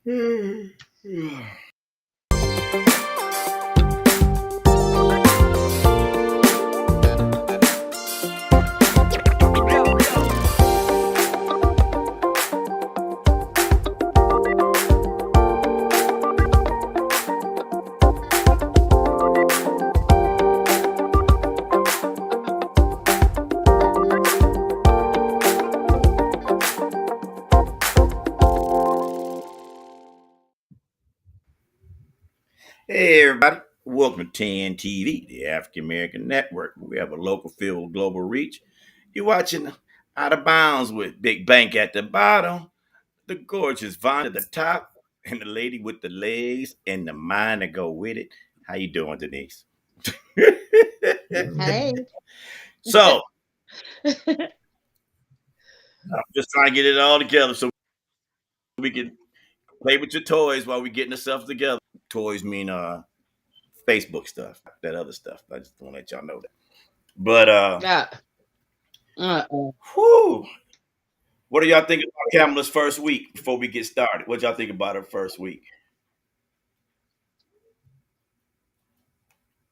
Hey, everybody. Welcome to 10 TV, the African American Network. We have a local feel with global reach. You're watching Out of Bounds with Big Bank at the bottom, the gorgeous Vonda at the top, and the lady with the legs and the mind to go with it. How you doing, Denise? Hey. So, I'm just trying to get it all together so we can play with your toys while we getting ourselves together. Toys mean Facebook stuff, that other stuff. I just want to let y'all know that. But Yeah. Uh-uh. whew, what do y'all think about Kamala's first week before we get started? What y'all think about her first week?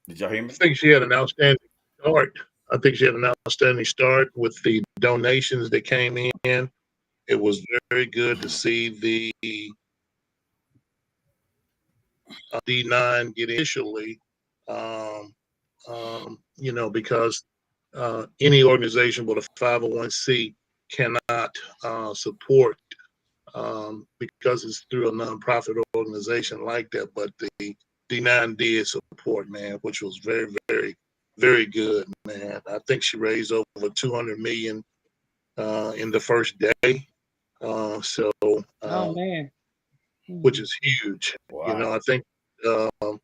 Did y'all hear I me? think she had an outstanding start. I think she had an outstanding start with the donations that came in. It was very good to see the D9 get initially, um, because any organization with a 501c cannot support because it's through a nonprofit organization like that. But the D9 did support, man, which was very, very, very good, man. I think she raised over 200 million in the first day. So, Oh uh, man. which Mhm. is huge. Wow. I think um,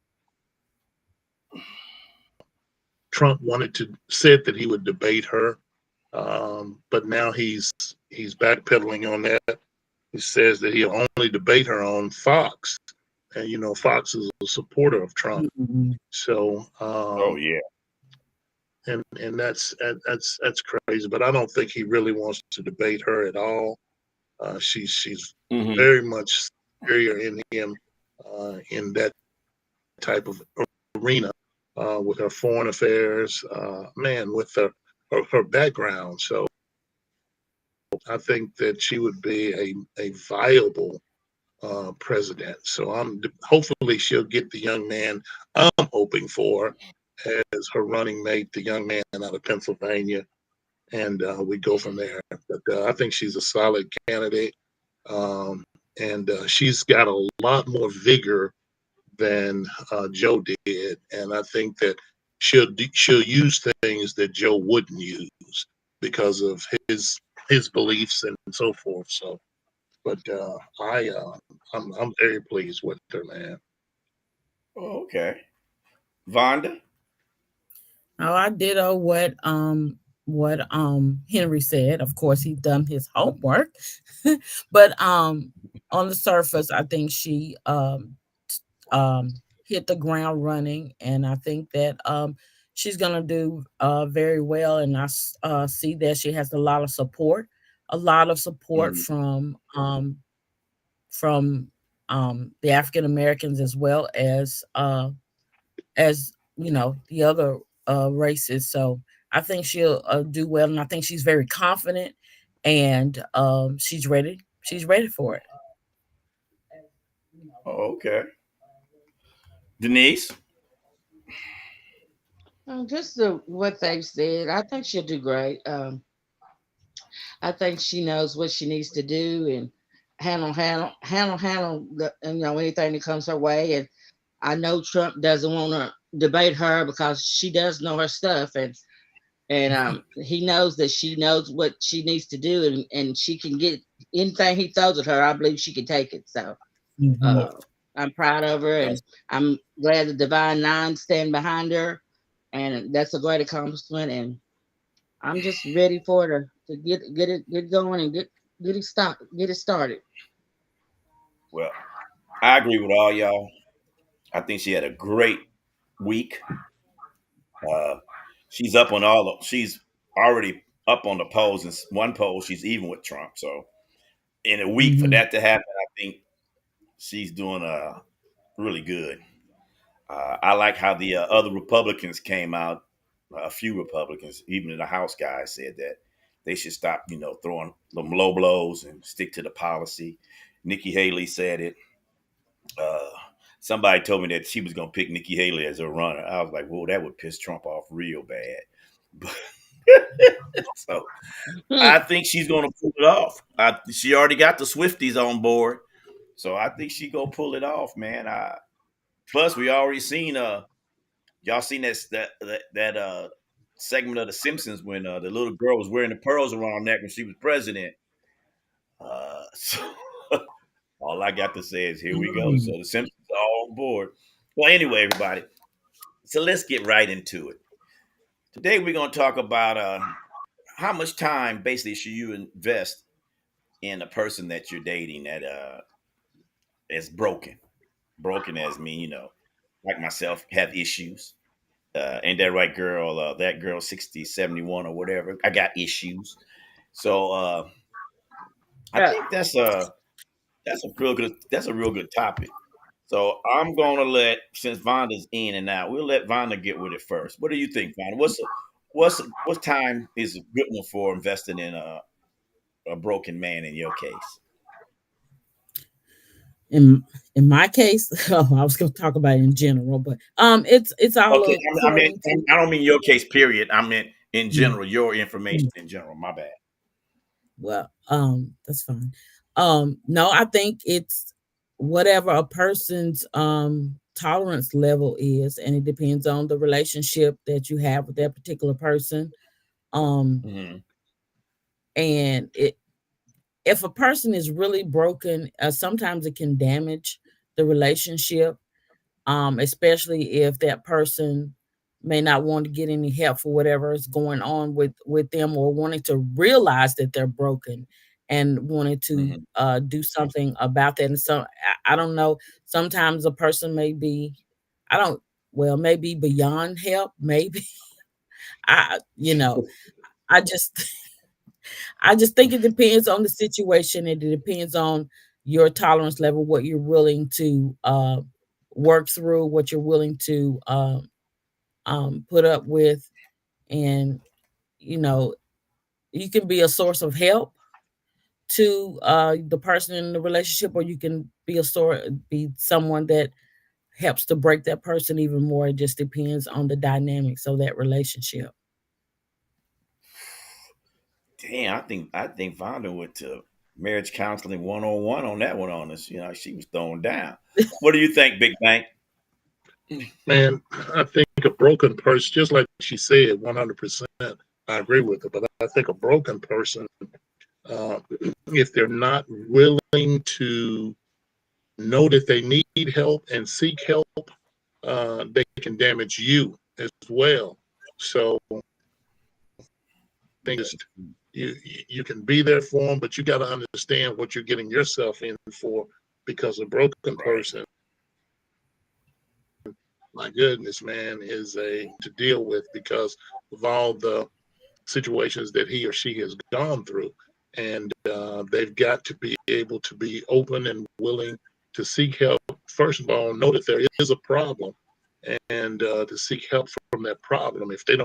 Trump said that he would debate her, but now he's backpedaling on that. He says that he'll only debate her on Fox, and Fox is a supporter of Trump. Mhm. So, Oh yeah. and that's crazy. But I don't think he really wants to debate her at all. She's Hmm. very much superior in him in that type of arena with her foreign affairs, man, with her background. So I think that she would be a viable president. So hopefully she'll get the young man I'm hoping for as her running mate, the young man out of Pennsylvania, and we go from there. But I think she's a solid candidate, um, and she's got a lot more vigor than Joe did, and I think that she'll use things that Joe wouldn't use because of his beliefs and so forth. So, but I'm very pleased with her, man. Oh, okay. Vonda. Oh, I ditto what Henry said. Of course, he done his homework, but on the surface, I think she hit the ground running, and I think that she's gonna do very well. And see that she has a lot of support Mhm. from the African Americans as well as the other races. So I think she'll do well, and I think she's very confident, and she's ready. She's ready for it. Oh, okay. Denise. Just what they've said, I think she'll do great. I think she knows what she needs to do and handle anything that comes her way. And I know Trump doesn't want to debate her because she does know her stuff, and he knows that she knows what she needs to do, and she can get anything he throws at her. I believe she can take it. So Mhm. Oh, uh, I'm proud of her, and that's I'm glad the Divine Nine stand behind her, and that's a great accomplishment. And I'm just ready for her to get going and get it started. well. I agree with all y'all. I think she had a great week. Uh, she's up on all. She's already up on the polls. And one poll, she's even with Trump. So in a week for Mhm. that to happen, I think she's doing really good. I like how the other Republicans came out. A few Republicans, even the House guys, said that they should stop, throwing them low blows and stick to the policy. Nikki Haley said it. Uh, Somebody told me that she was going to pick Nikki Haley as her runner. I was like, "Whoa, that would piss Trump off real bad." But so I think she's going to pull it off. She already got the Swifties on board, so I think she gonna pull it off, man. Plus, we already seen y'all seen that segment of The Simpsons when the little girl was wearing the pearls around her neck when she was president. So all I got to say is here we go. So Mm. The Simpsons are all on board. Well, anyway, everybody. So let's get right into it. Today we're gonna talk about how much time basically should you invest in a person that you're dating that is broken. Broken as me, like myself, have issues. Ain't that right, girl? That girl 60, 71 or whatever. I got issues. So I Yeah. think that's a real good topic. So I'm gonna let, since Vonda's in and out, we'll let Vonda get with it first. What do you think, Vonda? What time is a good one for investing in a broken man in your case? in in my case, oh, I was going to talk about it in general, but it's all Okay, according to. I don't mean your case, period. I meant in Mm, general, your information mm. in general. My bad. Well, that's fine. No, I think it's whatever a person's tolerance level is, and it depends on the relationship that you have with that particular person. Um, Hmm. and if a person is really broken, sometimes it can damage the relationship, especially if that person may not want to get any help for whatever is going on with them, or wanting to realize that they're broken and wanting to Hmm. do something about that. And so I don't know. Sometimes a person may be, I don't, well, maybe beyond help. Maybe I just I just think it depends on the situation, and it depends on your tolerance level, what you're willing to work through, what you're willing to put up with. And, you know, you can be a source of help to the person in the relationship, or you can be someone that helps to break that person even more. It just depends on the dynamics of that relationship. Damn, I think Vonda went to marriage counseling 101 on that one on us. She was thrown down. What do you think, Big Bang? Man, I think a broken person, just like she said, 100%, I agree with her. But I think a broken person, uh, if they're not willing to know that they need help and seek help, they can damage you as well. So I think you can be there for them, but you got to understand what you're getting yourself in for, because a broken Right. person, my goodness, man, is a to deal with because of all the situations that he or she has gone through. And they've got to be able to be open and willing to seek help. First of all, know that there is a problem, and to seek help from that problem. If they're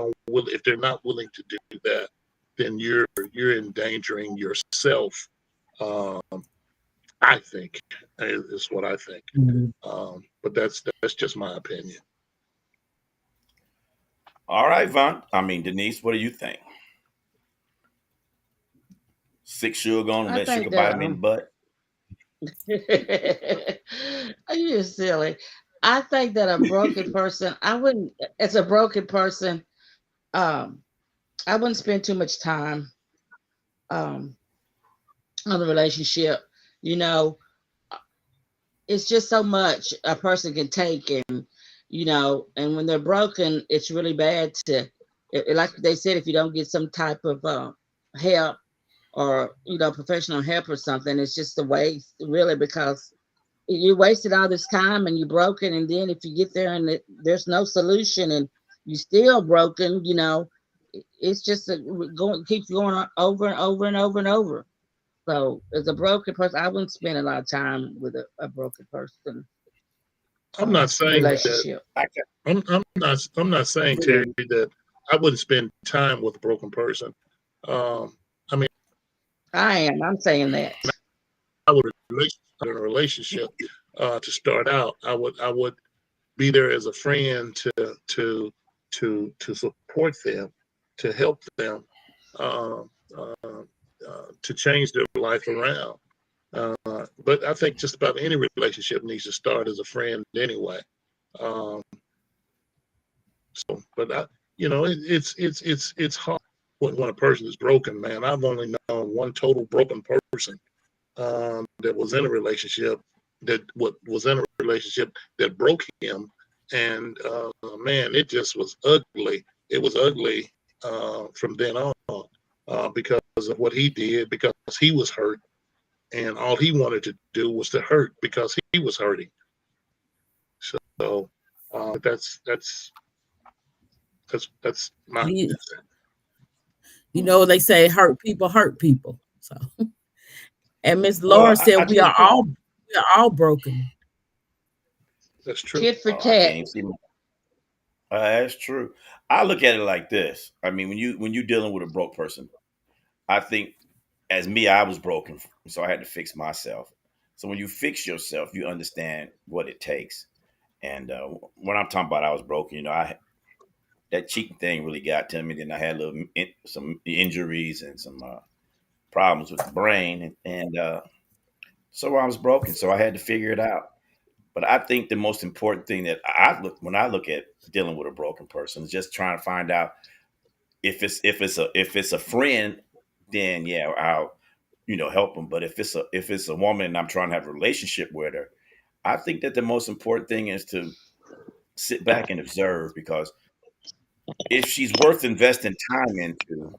not willing to do that, then you're endangering yourself. Um, I think is what I think. Mhm. But that's just my opinion. All right, Denise, what do you think? Six sugar on and I let sugar think bite that him in the butt? are you silly? I think that a broken person, I wouldn't, as a broken person, um, I wouldn't spend too much time um on the relationship. You know, it's just so much a person can take, and and when they're broken, it's really bad to, like they said, if you don't get some type of help, or professional help or something, it's just a waste, really, because you wasted all this time and you're broken, and then if you get there and there's no solution and you still broken, it's just going keeps going over and over and over and over. So as a broken person, I wouldn't spend a lot of time with a broken person I'm not saying that. relationship. I I'm not saying, Terry, that I wouldn't spend time with a broken person. I mean, I am. I'm saying that. I would in a relationship to start out. I would be there as a friend to support them, to help them, uh, uh, to change their life around. But I think just about any relationship needs to start as a friend anyway. Um, but it's hard when a person is broken, man. I've only known one total broken person that was in a relationship was in a relationship that broke him, and man, it just was ugly. It was ugly from then on because of what he did, because he was hurt, and all he wanted to do was to hurt because he was hurting. So that's my You, they say hurt people. So, and Miss well, Laura said I tell you, we are all broken. that's true. Tit for oh, I tat. can't see. That's true. I look at it like this. I mean, when you dealing with a broke person, I think as me, I was broken, so I had to fix myself. So when you fix yourself, you understand what it takes. And when I'm talking about I was broken, I that cheating thing really got to me. Then I had some injuries and some problems with the brain, and so I was broken. So I had to figure it out. But I think the most important thing that I look when I look at dealing with a broken person is just trying to find out if it's a friend, then yeah, I'll help them. But if it's a woman and I'm trying to have a relationship with her, I think that the most important thing is to sit back and observe, because if she's worth investing time into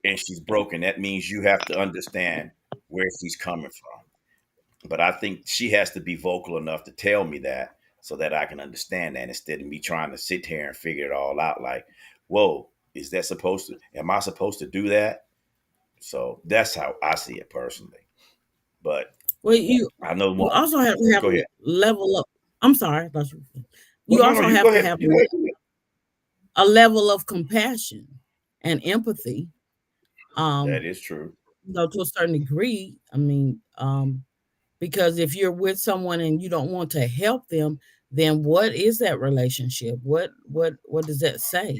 and she's broken, that means you have to understand where she's coming from. But I think she has to be vocal enough to tell me that so that I can understand that, instead of me trying to sit here and figure it all out. Like, whoa, is that supposed to? Am I supposed to do that? So that's how I see it personally. But Well, you I know you one. also have to have Go a ahead. level up. I'm sorry, I thought you were. Well, You no, no, also you have go to ahead. have You go ahead. a level of compassion and empathy. That Um, is true. to a certain degree. I mean, because if you're with someone and you don't want to help them, then what is that relationship? What does that say?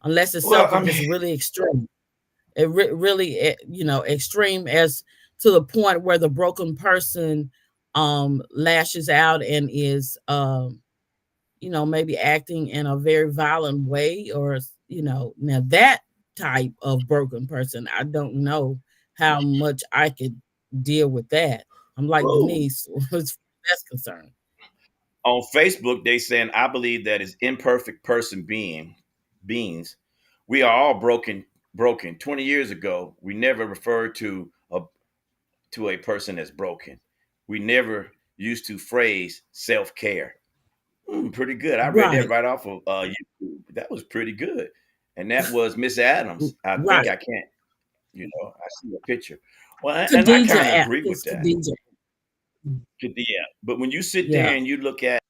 Unless it's Well, something just really extreme. Really, extreme as to the point where the broken person lashes out and is maybe acting in a very violent way, or now that type of broken person, I don't know how much I could deal with that. I'm like whoa. Denise was that's concerned. On Facebook, they saying I believe that as imperfect beings, we are all broken. Broken. 20 years ago, we never referred to a person as broken. We never used to phrase self care. Pretty good. I read that Right, right off of YouTube. That was pretty good. And that was Miss Adams. I think right. I can't, I see a picture. Well, and I Khadijah kind of app. agree with It's that. Khadijah. Yeah. But when you sit there Yeah. and you look at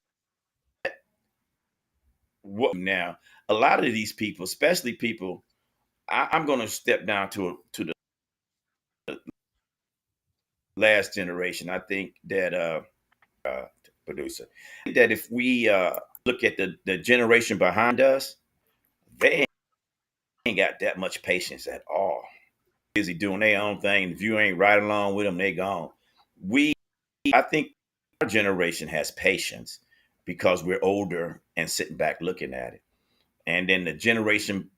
what now, a lot of these people, especially people, I'm going to step down to the last generation. I think that producer, that if we look at the generation behind us, they ain't got that much patience at all. Busy doing their own thing. If you ain't right along with them, they gone. We, I think our generation has patience because we're older and sitting back looking at it. And then the generation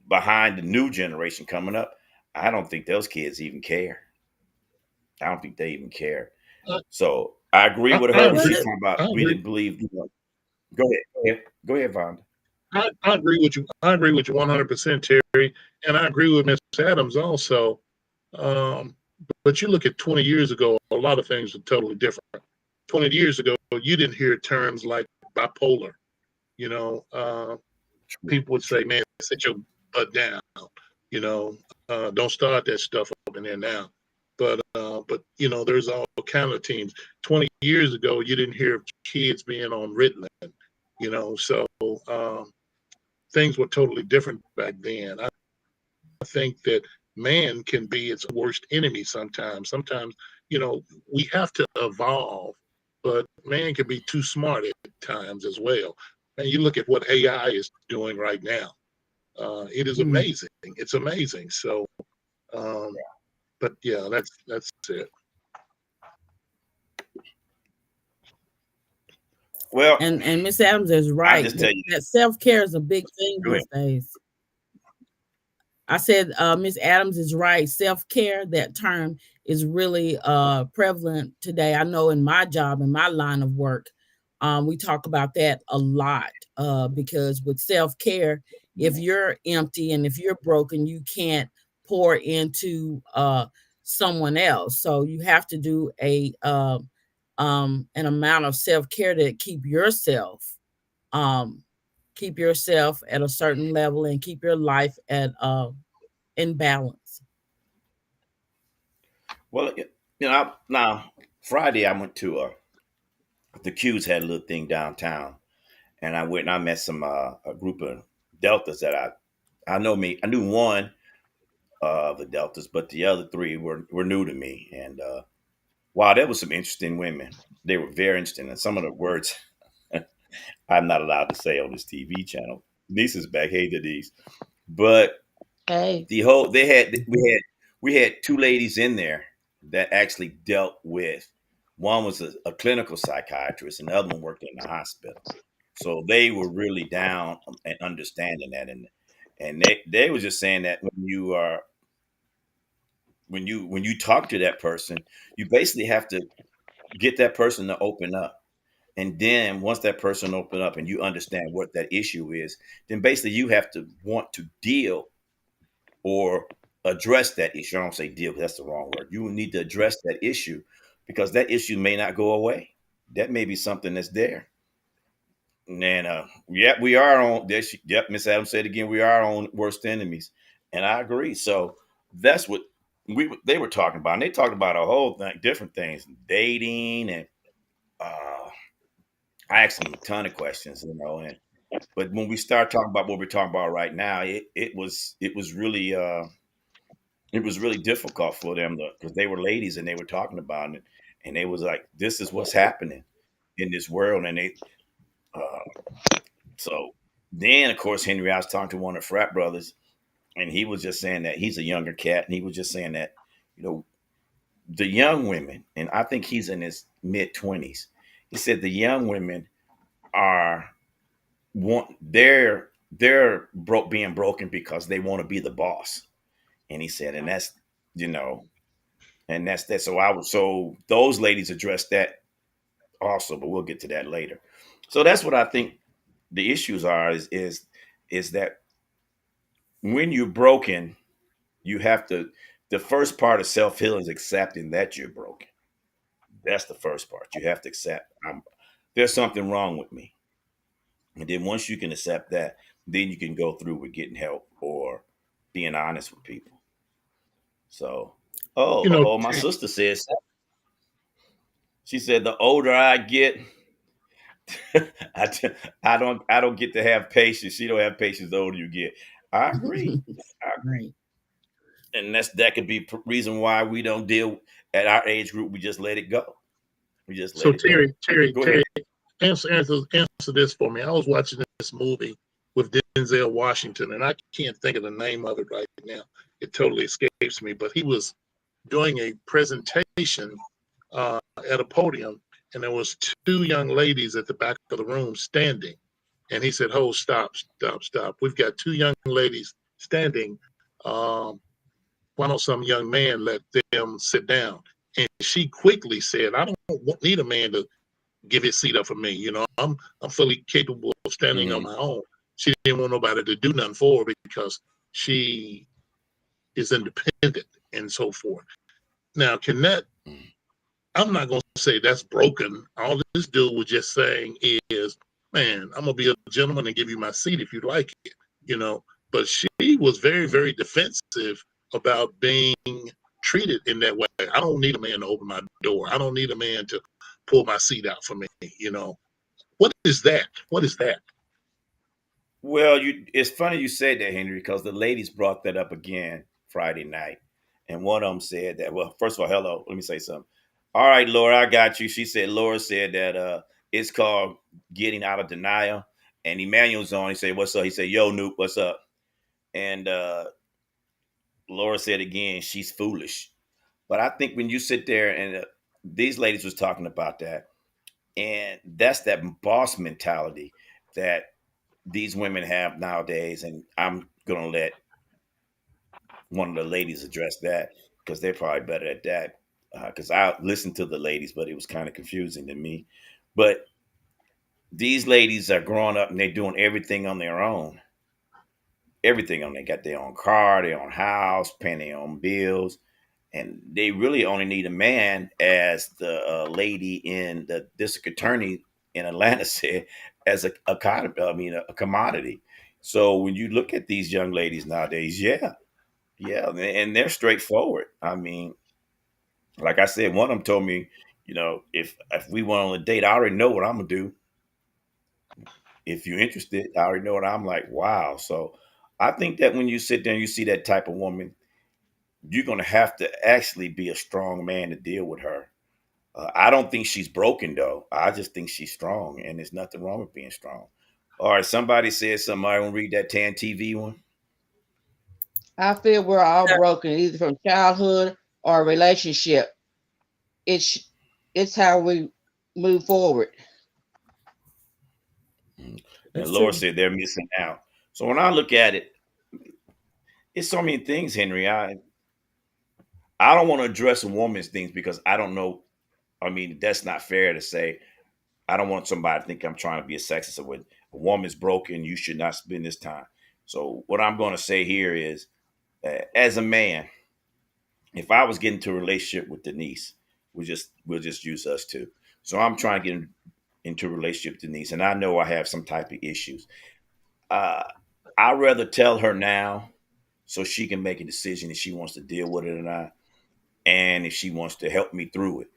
behind the new generation coming up, I don't think those kids even care. I don't think they even care. I, So I agree with I her when Well, agree. she's talking about I we agree. didn't believe. Go ahead. Go ahead. Go ahead, Vonda. I agree with you. I agree with you 100%, Terry, and I agree with Miss Adams also. Um, but you look at 20 years ago, a lot of things were totally different. 20 years ago, you didn't hear terms like bipolar. You know, True. people would say, True. "Man, sit your butt down." You know, Don't start that stuff up in there now. But you know, there's all kind of teams. 20 years ago, you didn't hear of kids being on Ritalin. You know, so things were totally different back then. I think that man can be its worst enemy sometimes. Sometimes, you know, we have to evolve, but man can be too smart at times as well. And you look at what AI is doing right now. It is Mm. amazing. It's amazing. So, um, but yeah, that's it. Well, And Miss Adams is I right. just tell you, That self-care is a big thing go ahead. these days. I said Miss Adams is right. Self-care, that term is really prevalent today. I know in my job, in my line of work, we talk about that a lot because with self-care, if you're empty and if you're broken, you can't pour into someone else. So you have to do an amount of self-care to um, keep yourself at a certain level and keep your life at in balance. Well, now Friday I went to the Q's had a little thing downtown, and I went and I met some a group of Deltas that I knew one of the Deltas, but the other three were new to me, and wow, there was some interesting women. They were very interesting, and some of the words I'm not allowed to say on this TV channel. Denise is back. Hey, Denise. But Hey, the whole we had two ladies in there that actually dealt with. One was a clinical psychiatrist, and the other one worked in the hospital. So they were really down and understanding that, and they were just saying that when you talk to that person, you basically have to get that person to open up. And then once that person open up and you understand what that issue is, then basically you have to want to deal or address that issue. I don't say deal because that's the wrong word. You need to address that issue because that issue may not go away. That may be something that's there. And yeah, we are on this. Yep, Miss Adams said again, we are on worst enemies, and I agree. So that's what they were talking about. And they talked about a whole thing, different things, dating, and I asked them a ton of questions, and but when we start talking about what we're talking about right now, it was really difficult for them because they were ladies and they were talking about it, and they was like, "This is what's happening in this world," and they uh, so then of course Henry, I was talking to one of the frat brothers, and he was just saying that he's a younger cat, and he was just saying that you know the young women, and I think he's in his mid-20s. He said the young women are they're being broken because they want to be the boss, and he said, and that's you know and that's that. So those ladies addressed that also, but we'll get to that later. So that's what I think the issues are is that when you're broken, you have to the first part of self-healing is accepting that you're broken. That's the first part. You have to accept there's something wrong with me. And then once you can accept that, then you can go through with getting help or being honest with people. So, You know, my sister says she said the older I get, I, t- I don't get to have patience. She don't have patience the older you get. I agree. I agree. Right. And that could be reason why we don't deal at our age group. We just let it go. We just so let it go. Terry, Terry, Go Terry, ahead. answer this for me. I was watching this movie with Denzel Washington, and I can't think of the name of it right now. It totally escapes me. But he was doing a presentation at a podium, and there was two young ladies at the back of the room standing. And he said, "Oh, stop, stop, stop! We've got two young ladies standing. Um, why don't some young man let them sit down?" And she quickly said, "I don't need a man to give his seat up for me. You know, I'm fully capable of standing on Hmm. my own." She didn't want nobody to do nothing for her because she is independent and so forth. Now, can that I'm not going to say that's broken. All this dude was just saying is, man, I'm going to be a gentleman and give you my seat if you like it, you know. But she was very, very defensive about being treated in that way. I don't need a man to open my door. I don't need a man to pull my seat out for me. What is that? What is that? Well, it's funny you said that, Henry, because the ladies brought that up again Friday night. And one of them said that, well, first of all, hello, let me say something. All right, Laura, I got you. Laura said that it's called getting out of denial. And Emmanuel's on. He said, what's up? He said, yo, Noop, what's up? And Laura said again, she's foolish. But I think when you sit there and these ladies was talking about that, and that's that boss mentality that these women have nowadays. And I'm going to let one of the ladies address that because they're probably better at that. Because I listened to the ladies, but it was kind of confusing to me. But these ladies are growing up and they're doing everything on their own. Everything on. They got their own car, their own house, paying their own bills, and they really only need a man, as the lady in the district attorney in Atlanta said, as a commodity. So when you look at these young ladies nowadays, yeah, and they're straightforward. I mean, like I said, one of them told me, if we went on a date, I already know what I'm gonna do. If you're interested, I already know what I'm like. Wow. So I think that when you sit there and you see that type of woman, you're gonna have to actually be a strong man to deal with her. I don't think she's broken though. I just think she's strong, and there's nothing wrong with being strong. All right, somebody said something. I want to read that Tan TV one. I feel we're all broken, either from childhood or relationship. It's it's how we move forward. And That's Laura true. said they're missing out. So when I look at it, it's so many things, Henry. I don't want to address a woman's things because I don't know. I mean, that's not fair to say. I don't want somebody to think I'm trying to be a sexist or when a woman's broken, you should not spend this time. So what I'm going to say here is, as a man, if I was getting into a relationship with Denise, we'll just use us two. So I'm trying to get into a relationship with Denise, and I know I have some type of issues. Uh, I'd rather tell her now so she can make a decision if she wants to deal with it or not, and if she wants to help me through it.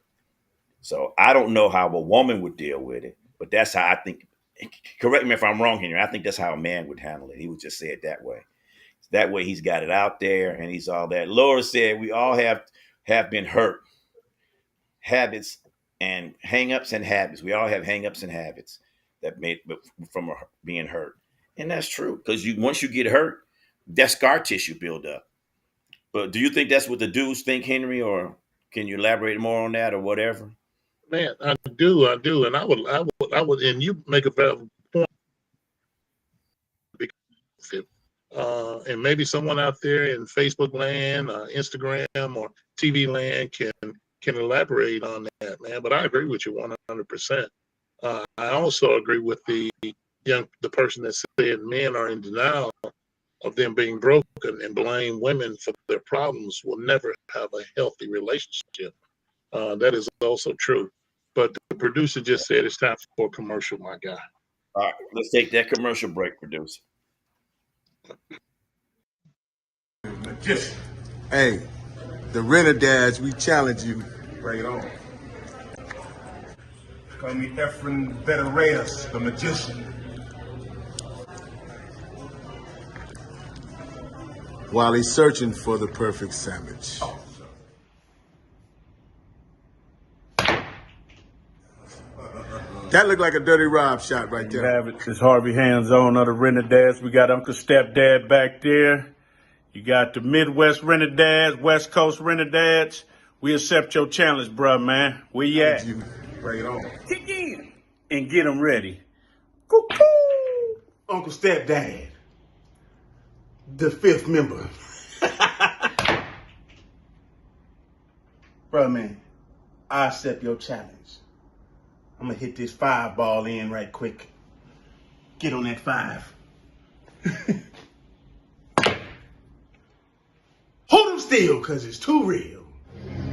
So I don't know how a woman would deal with it, but that's how I think. Correct me if I'm wrong, Henry. I think that's how a man would handle it. He would just say it that way. That way, he's got it out there, and he's all that. Laura said we all have been hurt. Habits and hang-ups and habits. We all have hang-ups and habits that made from being hurt, and that's true because once you get hurt, that scar tissue build up. But do you think that's what the dudes think, Henry, or can you elaborate more on that or whatever? Man, I do, and I would, and you make a valid point. And maybe someone out there in Facebook land, Instagram, or TV land can elaborate on that, man. But I agree with you 100%. I also agree with the person that said men are in denial of them being broken and blame women for their problems will never have a healthy relationship. That is also true. But the producer just said it's time for a commercial, my guy. All right, let's take that commercial break, producer. Magician. Hey, the Renter Dads, we challenge you. Bring it on. Call me Ephraim Veteratus, the magician. While he's searching for the perfect sandwich. That looked like a Dirty Rob shot right there. You have it. It's Harvey Hands on of the Renter Dads. We got Uncle Stepdad back there. You got the Midwest Renter Dads, West Coast Renter Dads. We accept your challenge, bruh, man. Where you at? Bring it on. Kick in and get them ready. Cuckoo! Uncle Stepdad, the fifth member. Bruh, man, I accept your challenge. I'm gonna hit this 5 ball in right quick. Get on that 5. Hold him still, cause it's too real.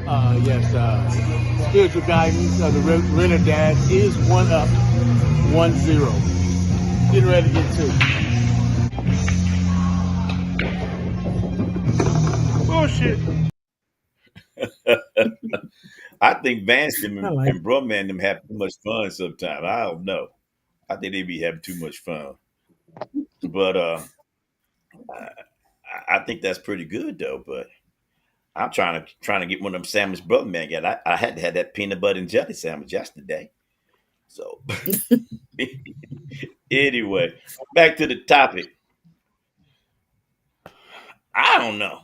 Yes, spiritual guidance of the Renter Dad is 1 up, 1-0. Get ready to get 2. bullshit. I think Vance I them like and Brumman them have too much fun sometimes. I don't know. I think they be having too much fun. But I think that's pretty good though. But I'm trying to get one of them sandwich Brumman got. I had to have that peanut butter and jelly sandwich yesterday. So anyway, back to the topic. I don't know.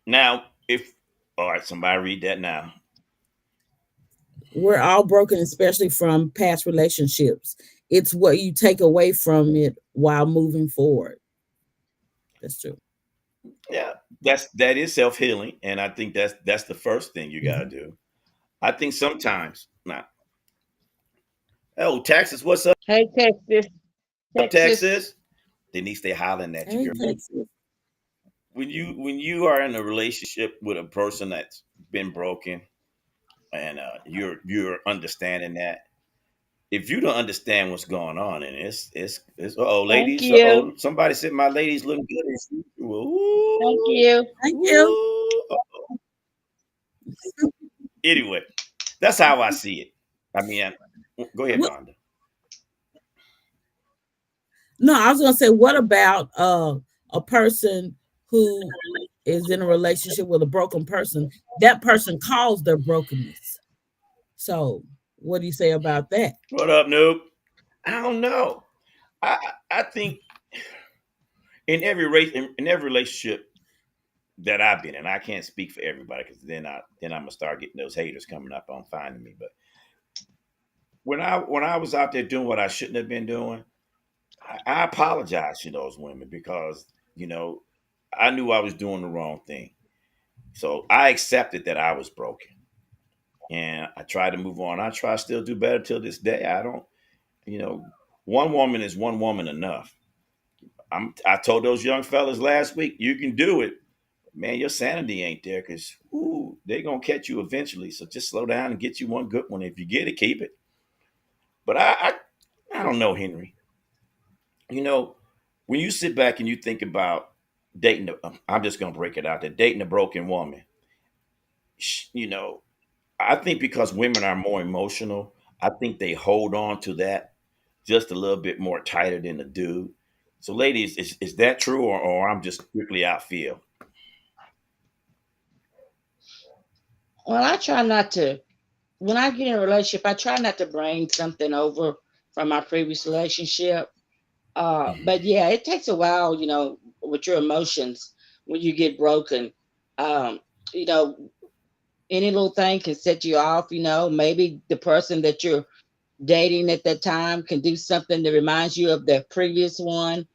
Now, if all right, somebody read that now. we're all broken, especially from past relationships. It's what you take away from it while moving forward. That's true. Yeah, that is self healing, and I think that's the first thing you got to Mhm. do. I think sometimes now. Oh, Texas, what's Hey, Texas, up, Texas. Texas? Denise, they hollering at you, Hey, girl. Texas. When you are in a relationship with a person that's been broken, and you're understanding that. If you don't understand what's going on, and it's Thank ladies, you. somebody said my lady's looking good. Thank Ooh, you. Thank you. ooh. Anyway, that's how I see it. I mean, go ahead, What? Vonda. No, I was gonna say, what about a person who is in a relationship with a broken person? That person caused their brokenness. So, what do you say about that? What up, noob? I don't know. I think in every relationship that I've been in, I can't speak for everybody because then I'm gonna start getting those haters coming up on finding me. But when I was out there doing what I shouldn't have been doing, I apologize to those women because you know I knew I was doing the wrong thing. So I accepted that I was broken, and I tried to move on. I try to still do better till this day. I don't, you know, one woman is one woman enough. I told those young fellas last week, you can do it. Man, your sanity ain't there because they're gonna catch you eventually. So just slow down and get you one good one. If you get it, keep it. But I don't know, Henry. You know, when you sit back and you think about dating, I'm just gonna break it out there, dating a broken woman. You know, I think because women are more emotional, I think they hold on to that just a little bit more tighter than the dude. So, ladies, is that true, or I'm just strictly out feel? Well, I try not to. When I get in a relationship, I try not to bring something over from my previous relationship. But Mhm. yeah, it takes a while, with your emotions when you get broken. Um, you know, any little thing can set you off. Maybe the person that you're dating at that time can do something that reminds you of the previous one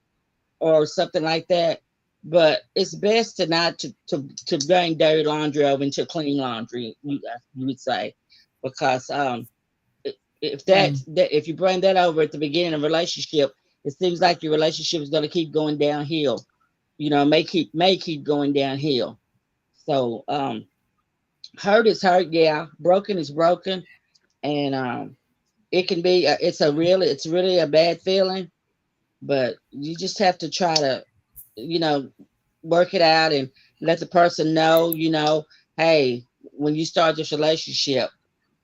or something like that. But it's best to not to bring dirty laundry over into clean laundry, you would say, because if Mm. if you bring that over at the beginning of a relationship, it seems like your relationship is going to keep going downhill. May keep going downhill. So hurt is hurt, yeah. Broken is broken, and it can be. It's really a bad feeling, but you just have to try to, you know, work it out and let the person know, hey, when you start this relationship,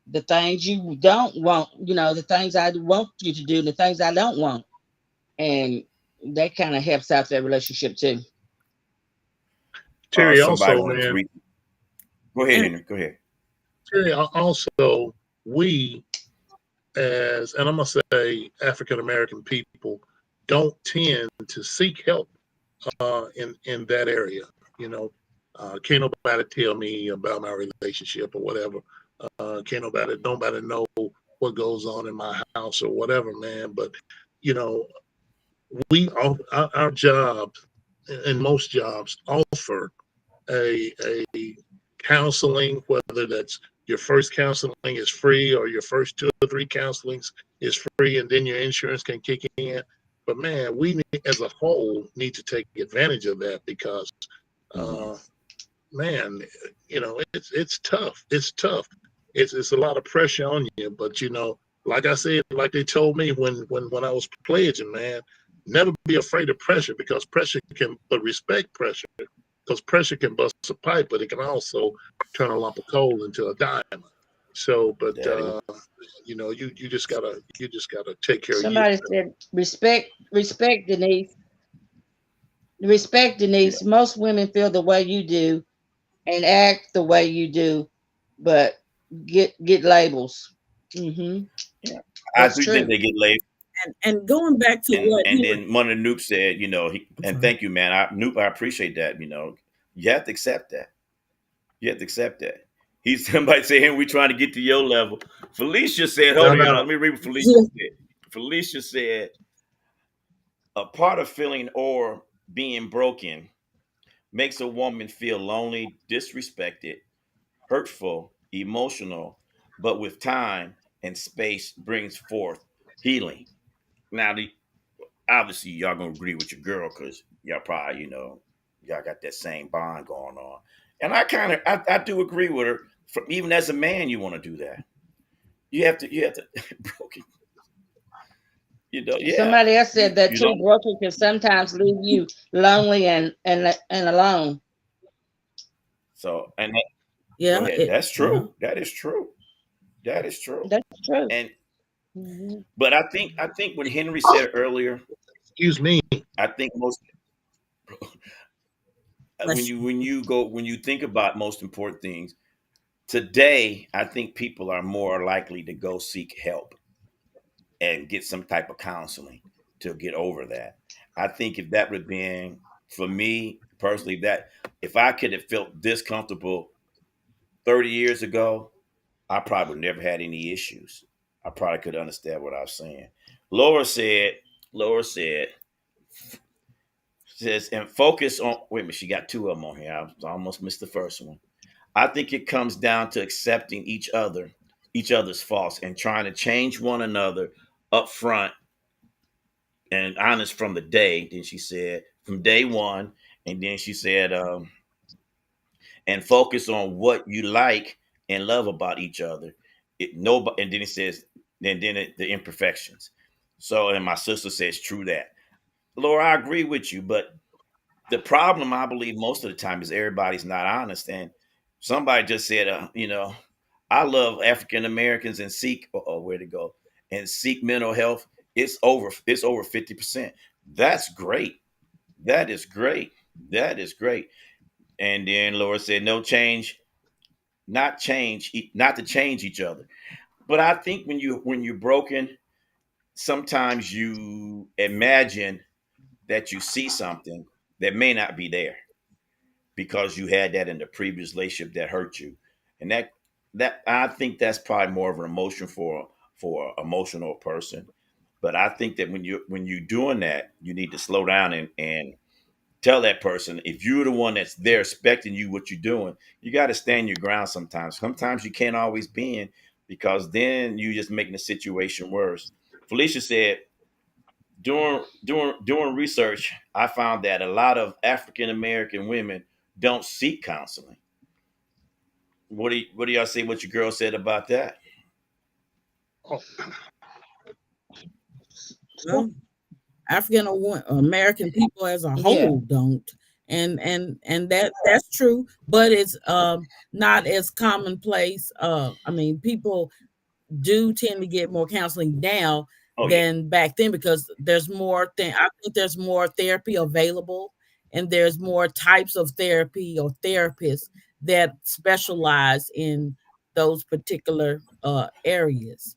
the things you don't want, the things I want you to do, the things I don't want. And that kind of helps out that relationship too. Terry, Somebody also, wanted to man, read. Go ahead, And Henry. Go ahead. Terry, also, we and I'm gonna say African American people don't tend to seek help in that area. You know, can't nobody tell me about my relationship or whatever. Can't nobody know what goes on in my house or whatever, man. But you know, our jobs and most jobs offer a counseling, whether that's your first counseling is free or your first 2 or 3 counselings is free, and then your insurance can kick in. But man, we need, as a whole need to take advantage of that because, Mhm. uh, man, it's tough. It's tough. It's a lot of pressure on you. But like I said, like they told me when I was pledging, man, never be afraid of pressure because pressure can, but respect pressure because pressure can bust a pipe, but it can also turn a lump of coal into a diamond. So, but That is you just gotta take care of you. Somebody said respect Denise. Respect yeah. Denise. Most women feel the way you do and act the way you do, but get labels. Hmm. Yeah. I That's do think true. they get laid. And going back to what And Henry, then one of the Noop said, I'm and sorry. thank you, man. Noop, I appreciate that. You have to accept that. You have to accept that. He's somebody saying we're trying to get to your level. Felicia said, No, hold on, y'all. no. Let me read what Felicia Yeah, said. Felicia said, a part of feeling or being broken makes a woman feel lonely, disrespected, hurtful, emotional, but with time and space brings forth healing. Now, obviously, y'all gonna agree with your girl because y'all probably, y'all got that same bond going on. And I do agree with her. Even as a man, you want to do that. You have to, broken, yeah. Somebody else said that You too. don't. Broken can sometimes leave you lonely and alone. So, go yeah, ahead. That's yeah. true. That is true. That is true. That's true. And Hmm. but I think when Henry said earlier, Excuse me. I think most Bless you. when you think about most important things today, I think people are more likely to go seek help and get some type of counseling to get over that. I think if that would have been for me personally, that if I could have felt this comfortable 30 years ago, I probably would never had any issues. I probably could understand what I was saying. Laura said, Laura said, says, and focus on, wait a minute, she got two of them on here. I almost missed the first one. I think it comes down to accepting each other's faults, and trying to change one another up front and honest from the day. Then she said, from day one. And then she said, and focus on what you like and love about each other. And then it says, the imperfections. So, and my sister says, true that. Laura, I agree with you, but the problem I believe most of the time is everybody's not honest. And somebody just said, I love African Americans and seek, where to go, and seek mental health. It's over 50%. That's great. That is great. That is great. And then Laura said, no change, not to change each other. But I think when you're broken, sometimes you imagine that you see something that may not be there because you had that in the previous relationship that hurt you. And that I think that's probably more of an emotion for an emotional person. But I think that when you're doing that, you need to slow down and tell that person, if you're the one that's there expecting you what you're doing, you got to stand your ground sometimes. Sometimes you can't always bend because then you just making the situation worse. Felicia said, doing research, I found that a lot of African American women don't seek counseling. What do y'all say? What your girl said about that? Oh, Well, African American people as a Yeah. whole don't, and that's true, but it's not as commonplace. I mean, people do tend to get more counseling now Oh yeah, than back then because there's more I think there's more therapy available, and there's more types of therapy or therapists that specialize in those particular areas.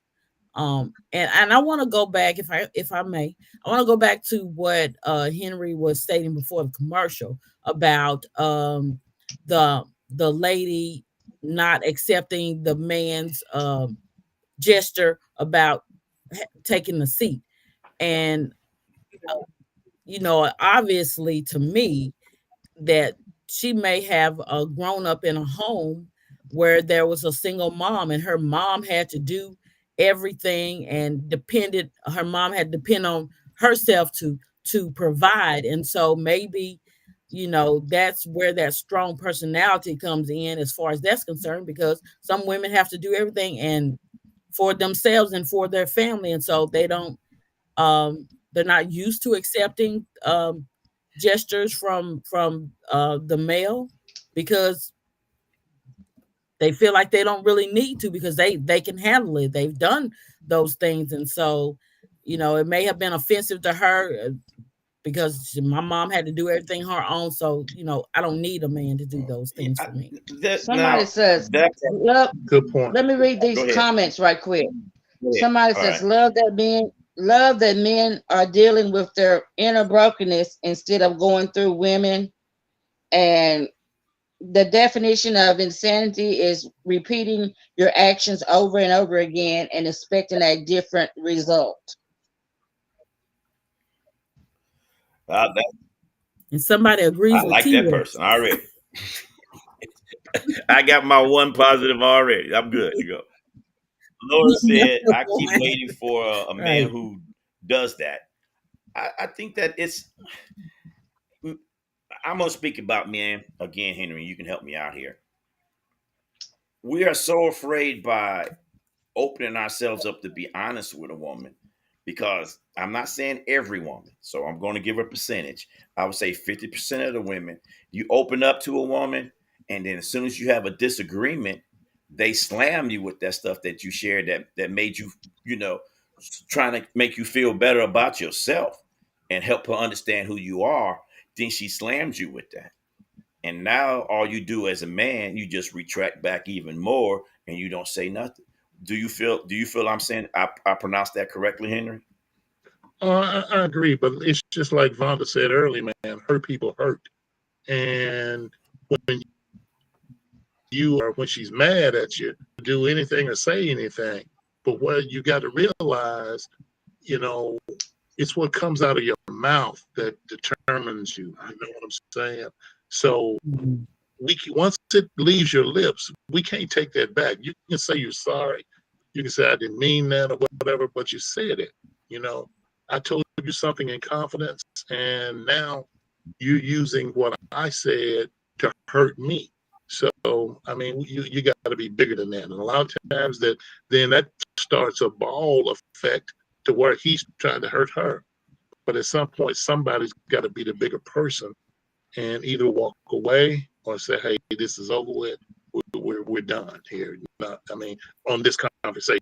And I want to go back, if I may, I want to go back to what Henry was stating before the commercial about the lady not accepting the man's gesture about taking the seat. And obviously, to me, that she may have grown up in a home where there was a single mom, and her mom had to do everything, and depended her mom had to depend on herself to provide. And so maybe that's where that strong personality comes in as far as that's concerned, because some women have to do everything and for themselves and for their family, and so they're not used to accepting gestures from the male because they feel like they don't really need to because they can handle it. They've done those things, and so it may have been offensive to her because my mom had to do everything her own. So I don't need a man to do those Yeah, things for me. Somebody now says, that love, Good point. let me read go these ahead. comments right quick. Go ahead. Somebody All says, right. love that men are dealing with their inner brokenness instead of going through women. And the definition of insanity is repeating your actions over and over again and expecting a different result. That, And somebody I agrees with like that T-Rex. person already. I got my one positive already. I'm good to go. Laura said, I keep waiting for a man Right. who does that. I think that I'm going to speak about men again, Henry. You can help me out here. We are so afraid by opening ourselves up to be honest with a woman because I'm not saying every woman, so I'm going to give a percentage. I would say 50% of the women, you open up to a woman, and then as soon as you have a disagreement, they slam you with that stuff that you shared that made you, you know, trying to make you feel better about yourself and help her understand who you are. Then she slams you with that. And now all you do as a man, you just retract back even more and you don't say nothing. Do you feel I'm saying I pronounced that correctly, Henry? I agree, but it's just like Vonda said earlier, man. Hurt people hurt, and when when she's mad at you, do anything or say anything. But what you got to realize, you know, it's what comes out of your mouth that determines you. You know what I'm saying? So Mhm. once it leaves your lips, we can't take that back. You can say you're sorry. You can say I didn't mean that or whatever, but you said it. You know, I told you something in confidence, and now you're using what I said to hurt me. So I mean, you got to be bigger than that. And a lot of times that starts a ball effect to where he's trying to hurt her. But at some point, somebody's got to be the bigger person and either walk away or say, "Hey, this is over with. We're done here." Not, I mean, on this conversation,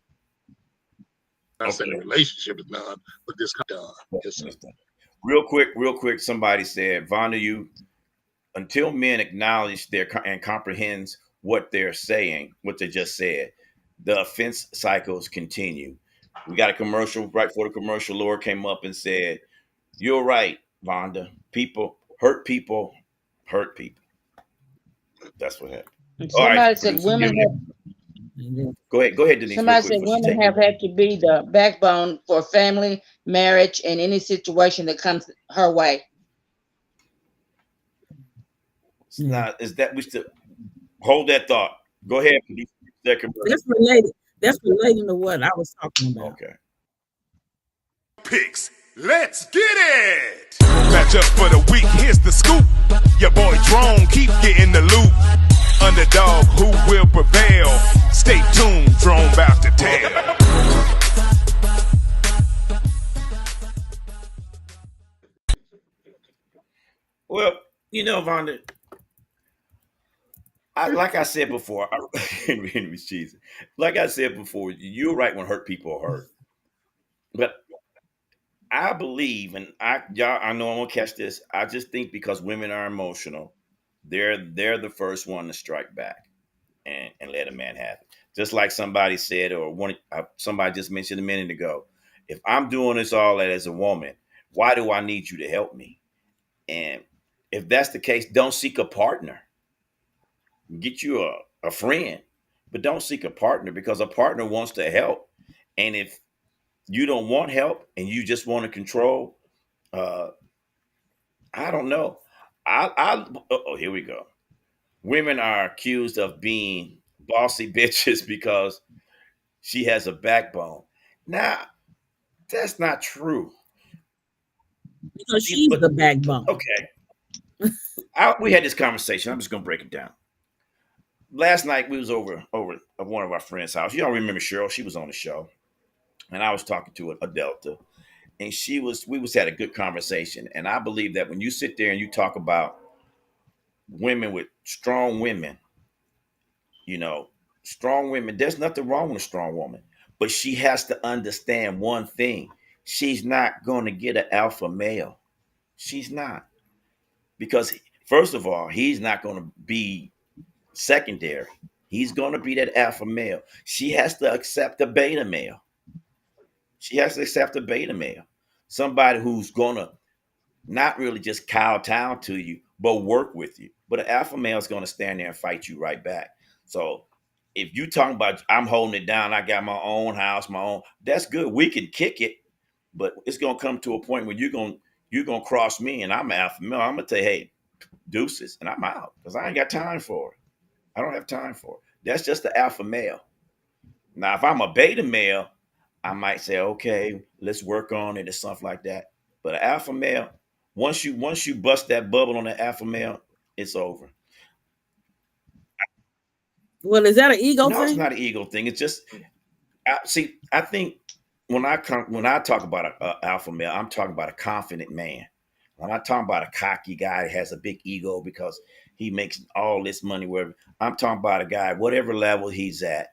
I'm not saying the Okay. relationship is done, but this done. Yes, sir. Real quick, somebody said, Vonda, you until men acknowledge and comprehends what they're saying, what they just said, the offense cycles continue. We got a commercial right before the commercial. Laura came up and said, "You're right, Vonda. People hurt people." That's what happened. And All right, somebody said producer, women have go ahead, Denise, real somebody quick said before she women take have over. had to be the backbone for family, marriage, and any situation that comes her way. It's Yeah. not is that we still hold that thought. Go ahead, producer. That commercial. That's related. That's relating to what I was talking about. Okay. Picks. Let's get it! Match up for the week, here's the scoop. Your boy Drone keep getting the loot. Underdog, who will prevail? Stay tuned, Drone about to tell. Well, Vonda, like I said before, Henry's cheesy. Like I said before, you're right when hurt people are hurt. But I believe, and I know I'm gonna catch this. I just think because women are emotional, they're the first one to strike back and let a man have it. Just like somebody said, or somebody just mentioned a minute ago. If I'm doing this all as a woman, why do I need you to help me? And if that's the case, don't seek a partner. Get you a friend, but don't seek a partner because a partner wants to help. And if you don't want help and you just want to control, uh, I don't know. Here we go. Women are accused of being bossy bitches because she has a backbone. Now, that's not true. Because she's But the backbone. okay, we had this conversation. I'm just gonna break it down. Last night we was over at one of our friends' house. You don't remember Cheryl? She was on the show, and I was talking to a Delta, and we was had a good conversation. And I believe that when you sit there and you talk about women with strong women, you know, strong women, there's nothing wrong with a strong woman, but she has to understand one thing: she's not going to get an alpha male. She's not, because first of all, he's not going to be secondary. He's going to be that alpha male. She has to accept a beta male. She has to accept a beta male, somebody who's going to not really just kowtow to you, but work with you. But an alpha male is going to stand there and fight you right back. So if you talking about I'm holding it down, I got my own house, my own, that's good. We can kick it, but it's going to come to a point where you're gonna cross me, and I'm an alpha male. I'm gonna tell you, hey, deuces, and I'm out because I ain't got time for it. I don't have time for it. That's just the alpha male. Now, if I'm a beta male, I might say, okay, let's work on it or something like that. But an alpha male, once you bust that bubble on the alpha male, it's over. Well, is that an ego No, it's thing? not an ego thing. It's just see. I think when I talk about a alpha male, I'm talking about a confident man. I'm not talking about a cocky guy that has a big ego because he makes all this money. Wherever I'm talking about a guy, whatever level he's at,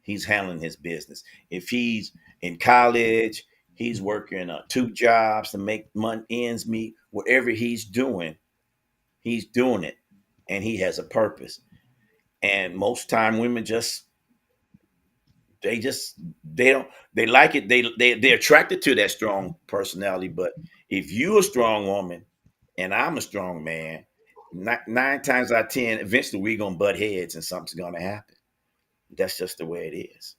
he's handling his business. If he's in college, he's working two jobs to make money ends meet. Whatever he's doing it, and he has a purpose. And most time, women just they don't they like it. They're attracted to that strong personality. But if you're a strong woman and I'm a strong man, nine times out of ten, eventually we're gonna butt heads and something's gonna happen. That's just the way it is.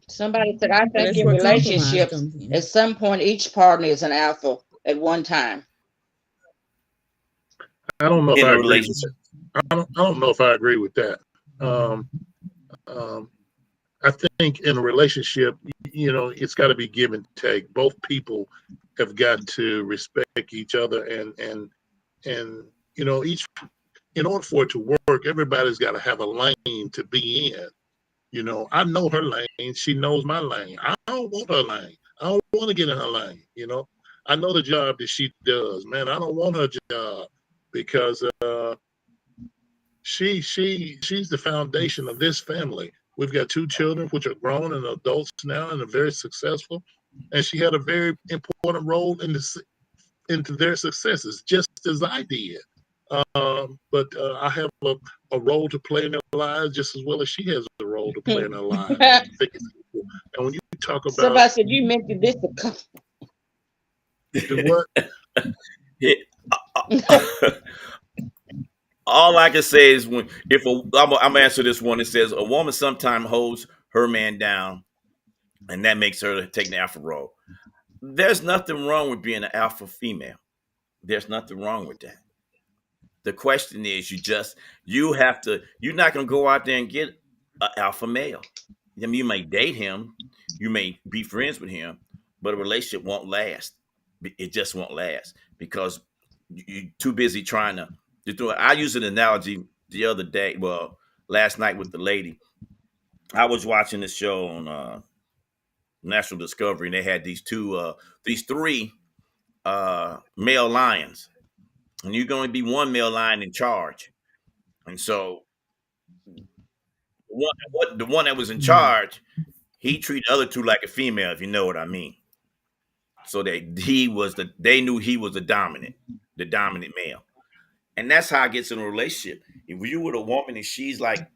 Somebody said, I And think that's in where compromise relationships, comes in. at some point, each partner is an alpha at one time. I don't know if In I a agree with relationship. that. I don't know if I agree with that. Um, um, I think in a relationship, it's got to be give and take. Both people have got to respect each other, and each in order for it to work, everybody's got to have a lane to be in. I know her lane. She knows my lane. I don't want her lane. I don't want to get in her lane. I know the job that she does. Man, I don't want her job because she's the foundation of this family. We've got two children, which are grown and adults now, and are very successful. And she had a very important role into their successes, just as I did. But I have a role to play in their lives just as well as she has a role to play in their lives. And when you talk about Somebody said, you mentioned this. do what, Yeah. All I can say is when if I'm gonna answer this one. It says a woman sometimes holds her man down, and that makes her take the alpha role. There's nothing wrong with being an alpha female. There's nothing wrong with that. The question is, you have to. You're not gonna go out there and get an alpha male. I mean, you may date him, you may be friends with him, but a relationship won't last. It just won't last because you're too busy trying to do it. I use an analogy the other day. Well, last night with the lady, I was watching this show on National Discovery, and they had these three male lions, and you're going to be one male lion in charge. And so the one that was in Mm. charge, he treated the other two like a female, if you know what I mean. So they knew he was the dominant male. And that's how it gets in a relationship. If you with a woman and she's like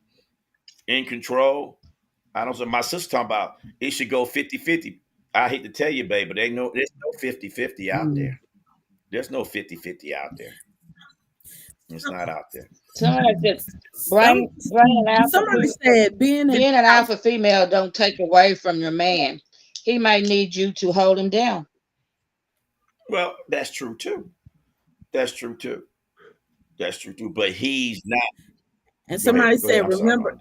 in control, I don't know. My sister talking about it should go 50-50. I hate to tell you, babe, but there's no 50-50 out Mm. there. There's no 50-50 out there. It's not out there. Somebody said, Some bring an alpha somebody said being an being an alpha. alpha female don't take away from your man. He might need you to hold him down. Well, that's true too. That's true too. That's true too. But he's not. And Go ahead. somebody Go ahead. said, I'm sorry, remember, Vonda.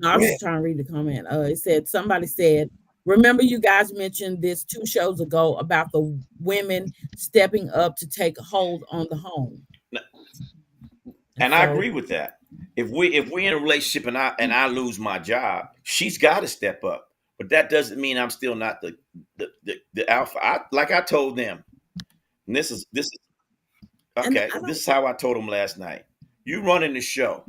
no, I Go was ahead. just trying to read the comment. It said somebody said, remember you guys mentioned this 2 shows ago about the women stepping up to take hold on the home. And And I so agree with that. If we in a relationship and I lose my job, she's got to step up. But that doesn't mean I'm still not the alpha. Like I told them, and this is And okay. I This don't. is how I told them last night. You running the show,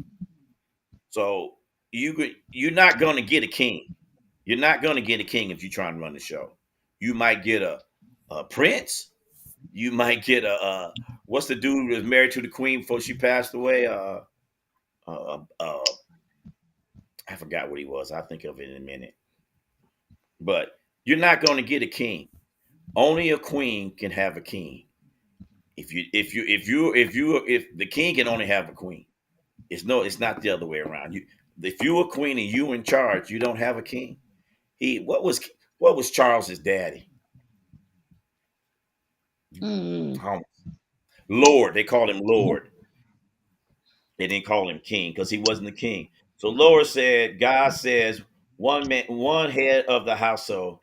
so you're not going to get a king. You're not going to get a king if you try and run the show. You might get a prince. You might get what's the dude who was married to the queen before she passed away? Uh, uh, I forgot what he was. I'll think of it in a minute. But you're not going to get a king. Only a queen can have a king. If the king can only have a queen, it's not the other way around. If you a queen and you in charge, you don't have a king. He what was Charles's daddy? Mm. Um, Lord. They called him Lord. They didn't call him king because he wasn't the king. So Lord said, God says, one man, one head of the household.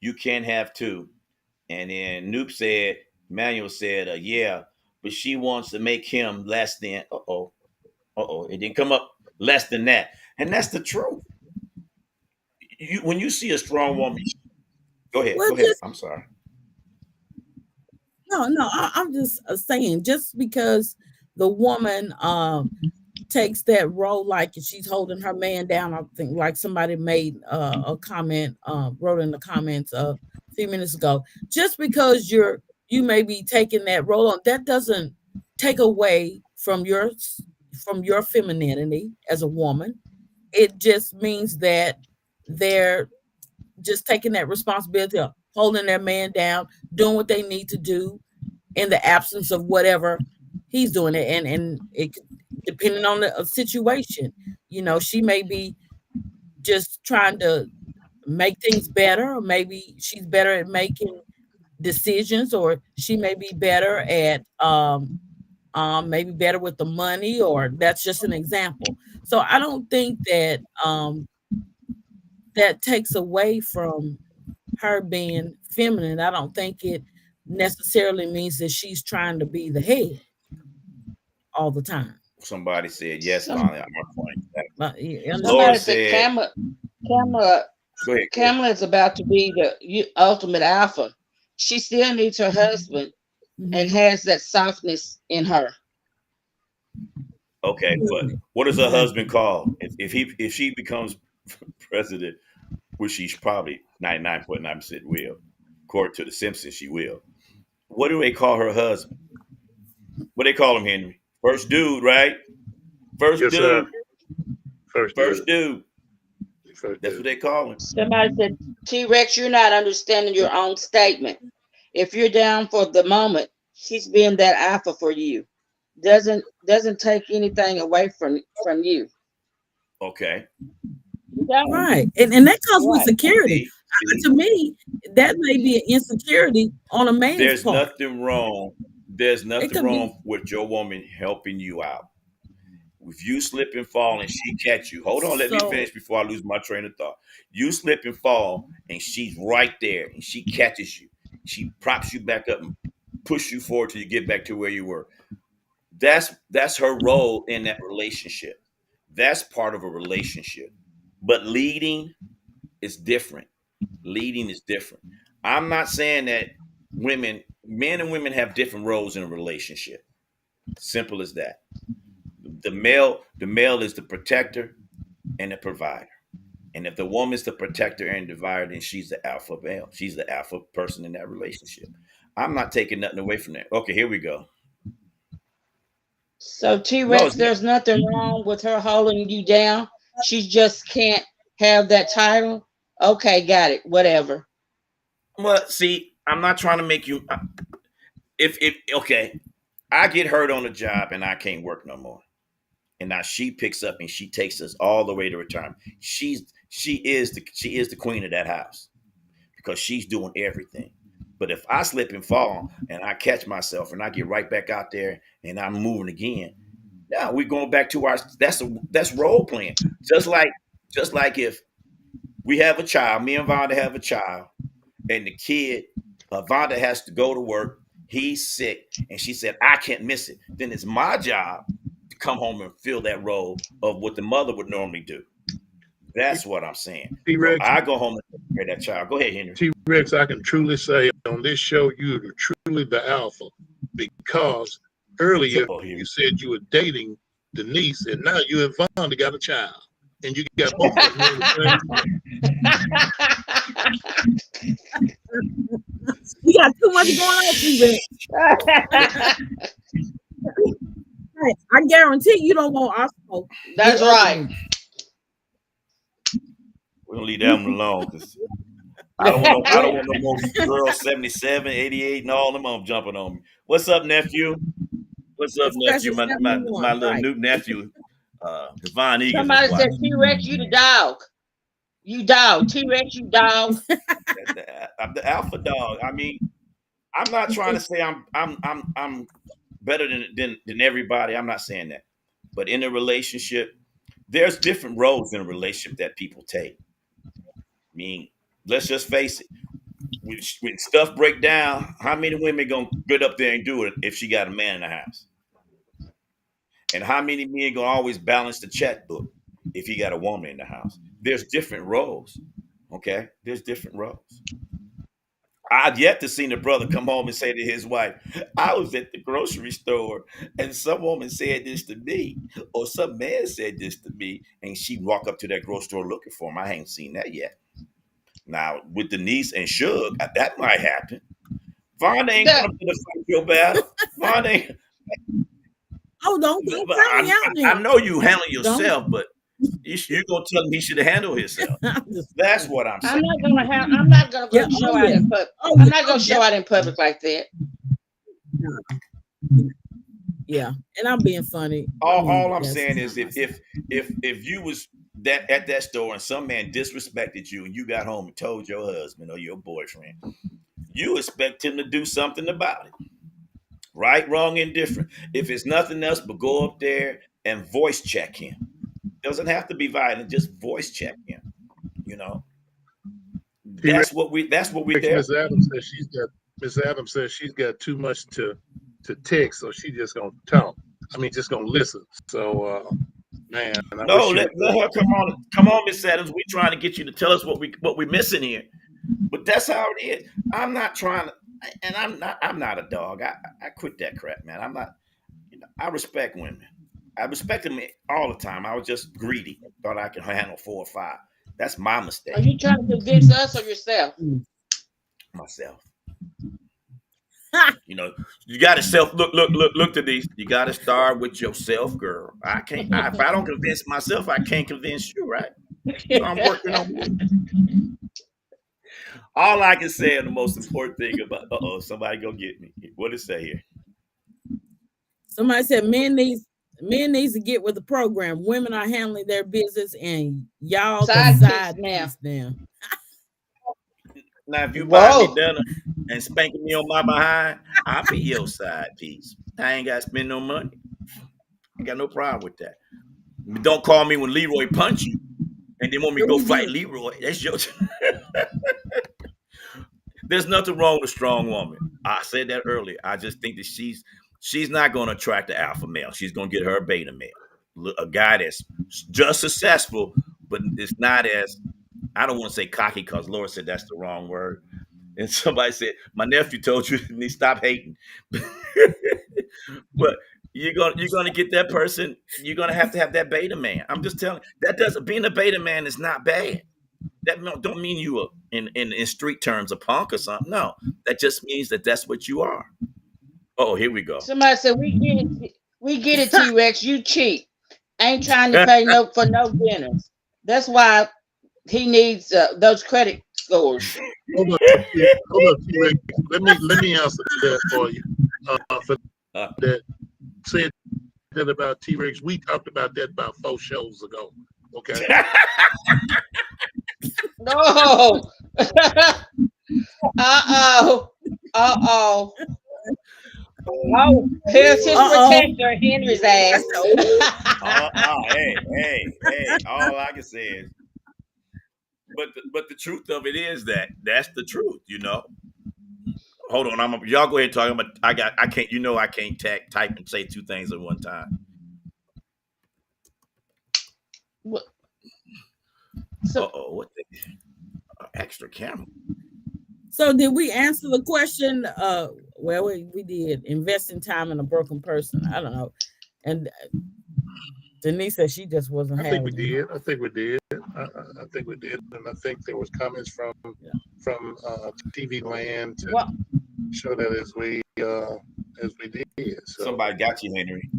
You can't have two. And then Noop said, Manuel said, yeah, but she wants to make him less than. It didn't come up less than that, and that's the truth. When you see a strong woman, go ahead, Well, go ahead. just I'm sorry. no. I'm just saying, just because the woman takes that role, like she's holding her man down. I think like somebody made a comment, wrote in the comments a few minutes ago. Just because you may be taking that role on, that doesn't take away from your femininity as a woman. It just means that they're just taking that responsibility of holding their man down, doing what they need to do in the absence of whatever he's doing it. And it depending on the situation, she may be just trying to make things better, or maybe she's better at making decisions, or she may be better at maybe better with the money, or that's just an example. So I don't think that that takes away from her being feminine. I don't think it necessarily means that she's trying to be the head all the time. Somebody said yes, Some Vonda. I'm pointing. You Laura somebody understand? said said, Camera go ahead, go ahead. Kamala is about to be the ultimate alpha. She still needs her husband and Hmm. has that softness in her. Okay, but what does her husband Exactly. call if she becomes president, which she's probably 99.9% will, according to the Simpsons, she will. What do they call her husband? What do they call him, Henry? First dude, right? First Yes, sir. dude. First First dude. dude. First That's what dude. they call him. Somebody said, T Rex, you're not understanding your own statement. If you're down for the moment, she's being that alpha for you. Doesn't take anything away from you. Okay. You don't. Right. And that comes with Right. security. See, To me, that may be an insecurity on a man's there's part. nothing wrong. There's It nothing could be. wrong with your woman helping you out. If you slip and fall and she catch you, hold on, let me So finish before I lose my train of thought. You slip and fall and she's right there and she catches you. She props you back up and push you forward till you get back to where you were. That's her role in that relationship. That's part of a relationship. But leading is different. Leading is different. I'm not saying that men and women have different roles in a relationship. Simple as that. The male is the protector and the provider. And if the woman's the protector and divider, then she's the alpha male. She's the alpha person in that relationship. I'm not taking nothing away from that. Okay, here we go. So T No, Rex, it's not. there's nothing wrong with her holding you down. She just can't have that title. Okay, got it. Whatever. Well, see, I'm not trying to make you. If okay, I get hurt on the job and I can't work no more, and now she picks up and she takes us all the way to retirement. She is the queen of that house because she's doing everything. But if I slip and fall and I catch myself and I get right back out there and I'm moving again, now we're going back to our that's role playing. Just like if we have a child, me and Vonda have a child, and the kid, Vonda has to go to work. He's sick, and she said, "I can't miss it." Then it's my job to come home and fill that role of what the mother would normally do. That's what I'm saying. So T-Rex, I go home and take care of that child. Go ahead, Henry. T-Rex, I can truly say on this show, you're truly the alpha because earlier Oh, here. you said you were dating Denise and now you and Vonda got a child. And you got both of them in the same. You got too much going on, T-Rex. Hey, I guarantee you don't want our smoke. That's right. We're gonna leave that one alone because I don't want no more girls 77, 88, and all them on jumping on me. What's up, nephew? What's up, nephew? Especially My 71, little right. new nephew, Devon Egan. Somebody said T-Rex, you the dog. You dog. T-Rex, you dog. I'm the alpha dog. I mean, I'm not trying to say I'm better than everybody. I'm not saying that. But in a relationship, there's different roles in a relationship that people take. I mean, let's just face it. When stuff break down, how many women gonna get up there and do it if she got a man in the house? And how many men gonna always balance the checkbook if he got a woman in the house? There's different roles. Okay, there's different roles. I've yet to see the brother come home and say to his wife, I was at the grocery store and some woman said this to me, or some man said this to me, and she walk up to that grocery store looking for him. I ain't seen that yet. Now, with Denise and Suge, that might happen. Vonda ain't gonna be the fight your battle. Vonda ain't. Oh, don't find me out there. I know you handle yourself, but you're gonna tell him he should have handled himself. That's what I'm saying. I'm not gonna go show out in public. I'm not gonna show out in public like that. Yeah, and I'm being funny. All I'm saying is if you was that at that store and some man disrespected you and you got home and told your husband or your boyfriend, you expect him to do something about it. Right, wrong, indifferent. If it's nothing else but go up there and voice check him. Doesn't have to be violent, just voice check him. You know. That's what we there. Miss Adams says she's got too much to text, so she just gonna talk. I mean, just gonna listen. So man, no, let her come on, Miss Adams. We trying to get you to tell us what we're missing here. But that's how it is. I'm not trying to, and I'm not a dog. I quit that crap, man. I'm not. I respect women. I respect them all the time. I was just greedy. Thought I could handle 4 or 5. That's my mistake. Are you trying to convince us or yourself? Myself. You got to look to these. You got to start with yourself, girl. I can't. If I don't convince myself, I can't convince you, right? So I'm working on me. All I can say, and the most important thing about somebody go get me. What it say here? Somebody said men needs to get with the program. Women are handling their business, and y'all side piece now. Now, if you buy me dinner and spanking me on my behind, I'll be your side piece. I ain't got to spend no money. I got no problem with that. But don't call me when Leroy punch you, and then want me to go fight Leroy. That's your. There's nothing wrong with a strong woman. I said that earlier. I just think that she's not going to attract the alpha male. She's going to get her a beta male, a guy that's just successful, but it's not as, I don't want to say cocky because Laura said that's the wrong word. And somebody said, my nephew told you to stop hating. But you're gonna get that person. You're gonna have to have that beta man. I'm just telling you, being a beta man is not bad. That don't mean you are in street terms a punk or something. No, that just means that's what you are. Oh, here we go. Somebody said we get it, T-Rex. You cheap. Ain't trying to pay for no dinners. That's why he needs those credit scores. Hold up, T-Rex. Let me answer that for you. For that said that about T-Rex, we talked about that about 4 shows ago. Okay. No. Uh-oh. Oh, here's his protector, Henry's ass. Hey. All I can say is, but the truth of it is that's the truth, Hold on, y'all go ahead and talk about. I can't type and say 2 things at one time. What? oh, what the extra camera? So did we answer the question? Well, we did. Investing time in a broken person. I don't know. And Denise said she just wasn't I think we having it. did. I think we did. I think we did, and I think there was comments from TV Land to Well, show that as we did. So Somebody got you, Henry.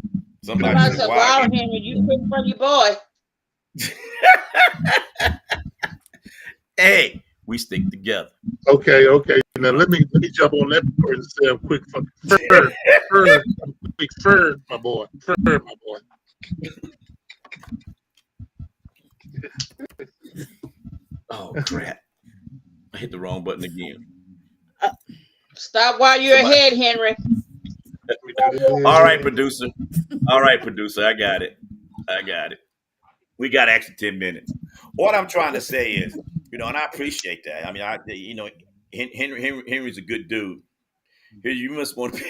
somebody Somebody said, said, "Why?" "Wow, Henry, you quick for your boy." Hey, we stick together. okay. Now let me jump on that part and say a quick fur, my boy, my boy. Oh crap! I hit the wrong button again. Stop while you're ahead, Henry. All right, producer. All right, producer. I got it. We got extra 10 minutes. What I'm trying to say is, and I appreciate that. I mean, Henry's a good dude. Here, you must want to.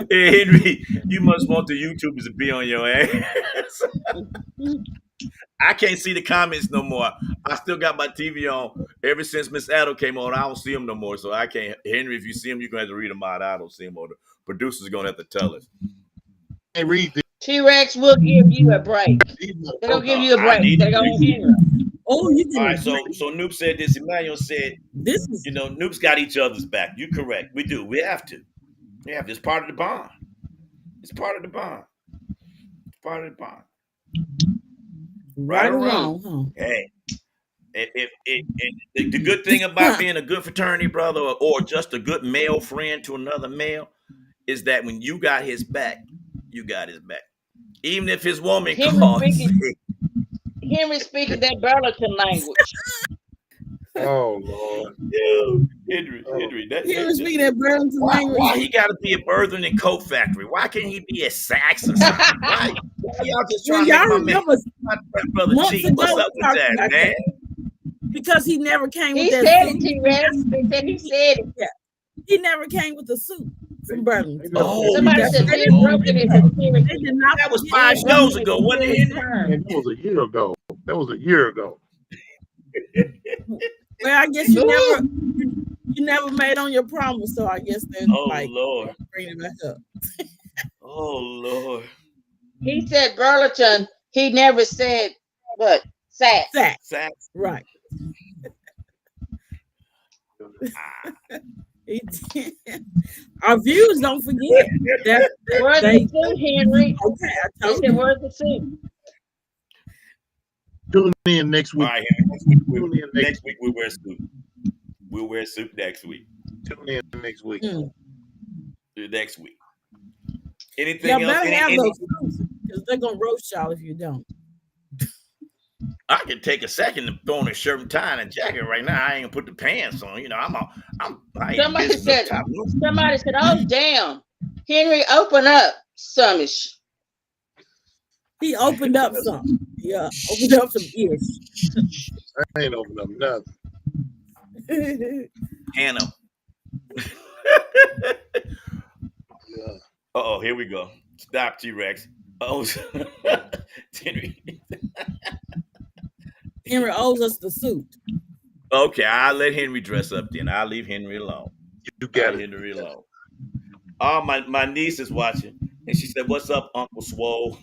Hey, Henry, you must want the YouTubers to be on your ass. I can't see the comments no more. I still got my TV on. Ever since Miss Addo came on, I don't see them no more. So I can't. Henry, if you see them, you're going to have to read them out. I don't see them, or the producers are going to have to tell us. Hey, read this. T-Rex will give you a break. They're going to give you a break. They're going to Henry. Oh, you did. All right, so Noob said this. Emmanuel said, this is, Noob's got each other's back. You're correct. We do. We have to. Yeah, it's part of the bond. It's part of the bond. It's part of the bond. right or wrong, huh? Hey, the good thing about being a good fraternity brother or just a good male friend to another male is that when you got his back, you got his back. Even if his woman calls. Henry speaking that Burlington language. Oh Lord, Henry, Henry speaking that Burlington language. Why he got to be a Burlington and Coat Factory? Why can't he be a Saks or something? Why y'all just trying to make my brother cheat? What's up with that, man? Because he never came he with that said suit. It, T-Rex. He said it. Yeah. He never came with a suit from Burlington. Oh, somebody said being broken is a serious. They did not. That was 5 shows ago, wasn't it? that was a year ago. Well, I guess you never made on your promise, so I guess then Lord, bring it back up. Oh Lord. He said Burlington. He never said what? Saks. Right. Our viewers don't forget that. Where's the suit, Henry? Okay, I They told said, you. where's the suit? Tune in next week. All right, next week we'll wear a suit. We'll wear a suit next week. Tune in next week. Next week. Anything y'all else? better have those suits because they're gonna roast y'all if you don't. I can take a second to throw on a shirt and tie and a jacket right now. I ain't gonna put the pants on. Somebody said, "Oh damn, Henry, open up, Sumish." He opened up some. Yeah, opened up some ears. I ain't opened up nothing. Hannah. Yeah. Oh, here we go. Stop, T-Rex. Oh, Henry. Henry owes us the suit. Okay, I'll let Henry dress up then. I'll leave Henry alone. You got it. Henry alone. Oh, my niece is watching, and she said, "What's up, Uncle Swole?"